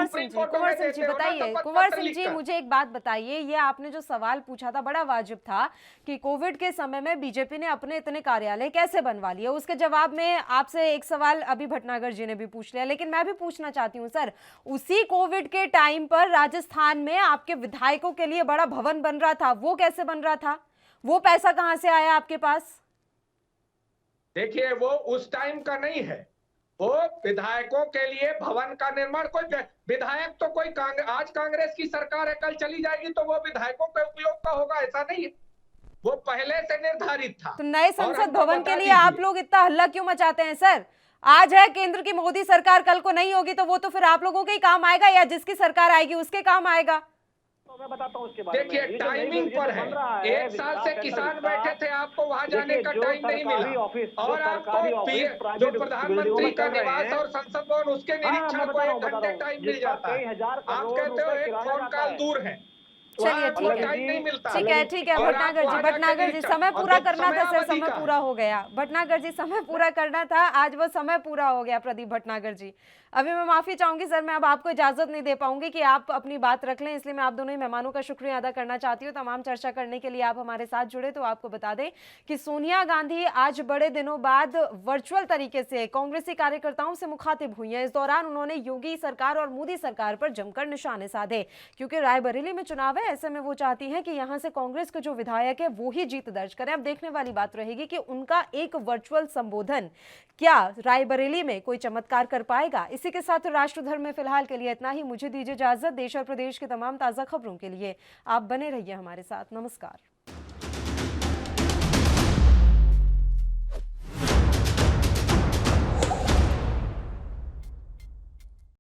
सिंह जी बताइए, कुंवर सिंह जी मुझे एक बात बताइए, ये आपने जो सवाल पूछा था बड़ा वाजिब था कि कोविड के समय में बीजेपी ने अपने इतने कार्यालय कैसे बनवा लिए, उसके जवाब में आपसे एक सवाल अभी भटनागर जी ने भी पूछ लिया, लेकिन मैं भी पूछना चाहती हूँ सर, उसी कोविड के टाइम पर राजस्थान में आपके विधायकों के लिए बड़ा भवन बन रहा था, वो कैसे बन रहा था? वो पैसा कहाँ से आया आपके पास? देखिए, वो उस टाइम का नहीं है, वो विधायकों के लिए भवन का निर्माण। कोई विधायक तो कोई आज कांग्रेस की सरकार है, कल चली जाएगी तो वो विधायकों के उपयोग का होगा, ऐसा नहीं है, वो पहले से निर्धारित था। तो नए संसद भवन के लिए आप लोग इतना हल्ला क्यों मचाते हैं सर? आज है केंद्र की मोदी सरकार, कल को नहीं होगी तो वो तो फिर आप लोगों के ही काम आएगा, या जिसकी सरकार आएगी उसके काम आएगा? तो मैं बताता हूँ उसके बारे में। देखिए, टाइमिंग पर है, 1 साल से किसान बैठे थे, आपको वहां जाने का टाइम नहीं मिला, और आपको जो प्रधानमंत्री का निवास और संसद भवन उसके निरीक्षण को 1 घंटे टाइम मिल जाता है। आप कहते हो एक फोन कॉल दूर है, चलिए ठीक है भटनागर जी समय पूरा करना था सर, समय पूरा हो गया। भटनागर जी समय पूरा करना था, आज वो समय पूरा हो गया। प्रदीप भटनागर जी, अभी मैं माफी चाहूंगी सर, मैं अब आपको इजाजत नहीं दे पाऊंगी कि आप अपनी बात रख लें, इसलिए मैं आप दोनों ही मेहमानों का शुक्रिया अदा करना चाहती हूँ। तमाम चर्चा करने के लिए आप हमारे साथ जुड़े। तो आपको बता दें कि सोनिया गांधी आज बड़े दिनों बाद वर्चुअल तरीके से कांग्रेसी कार्यकर्ताओं से मुखातिब हुई हैं। इस दौरान उन्होंने योगी सरकार और मोदी सरकार पर जमकर निशाने साधे, क्योंकि रायबरेली में चुनाव है, ऐसे में वो चाहती हैं कि यहां से कांग्रेस के जो विधायक है वो ही जीत दर्ज करें। अब देखने वाली बात रहेगी कि उनका एक वर्चुअल संबोधन क्या रायबरेली में कोई चमत्कार कर पाएगा। इसी के साथ राष्ट्रधर्म में फिलहाल के लिए इतना ही। मुझे दीजिए इजाजत। देश और प्रदेश के तमाम ताजा खबरों के लिए आप बने रहिए हमारे साथ। नमस्कार।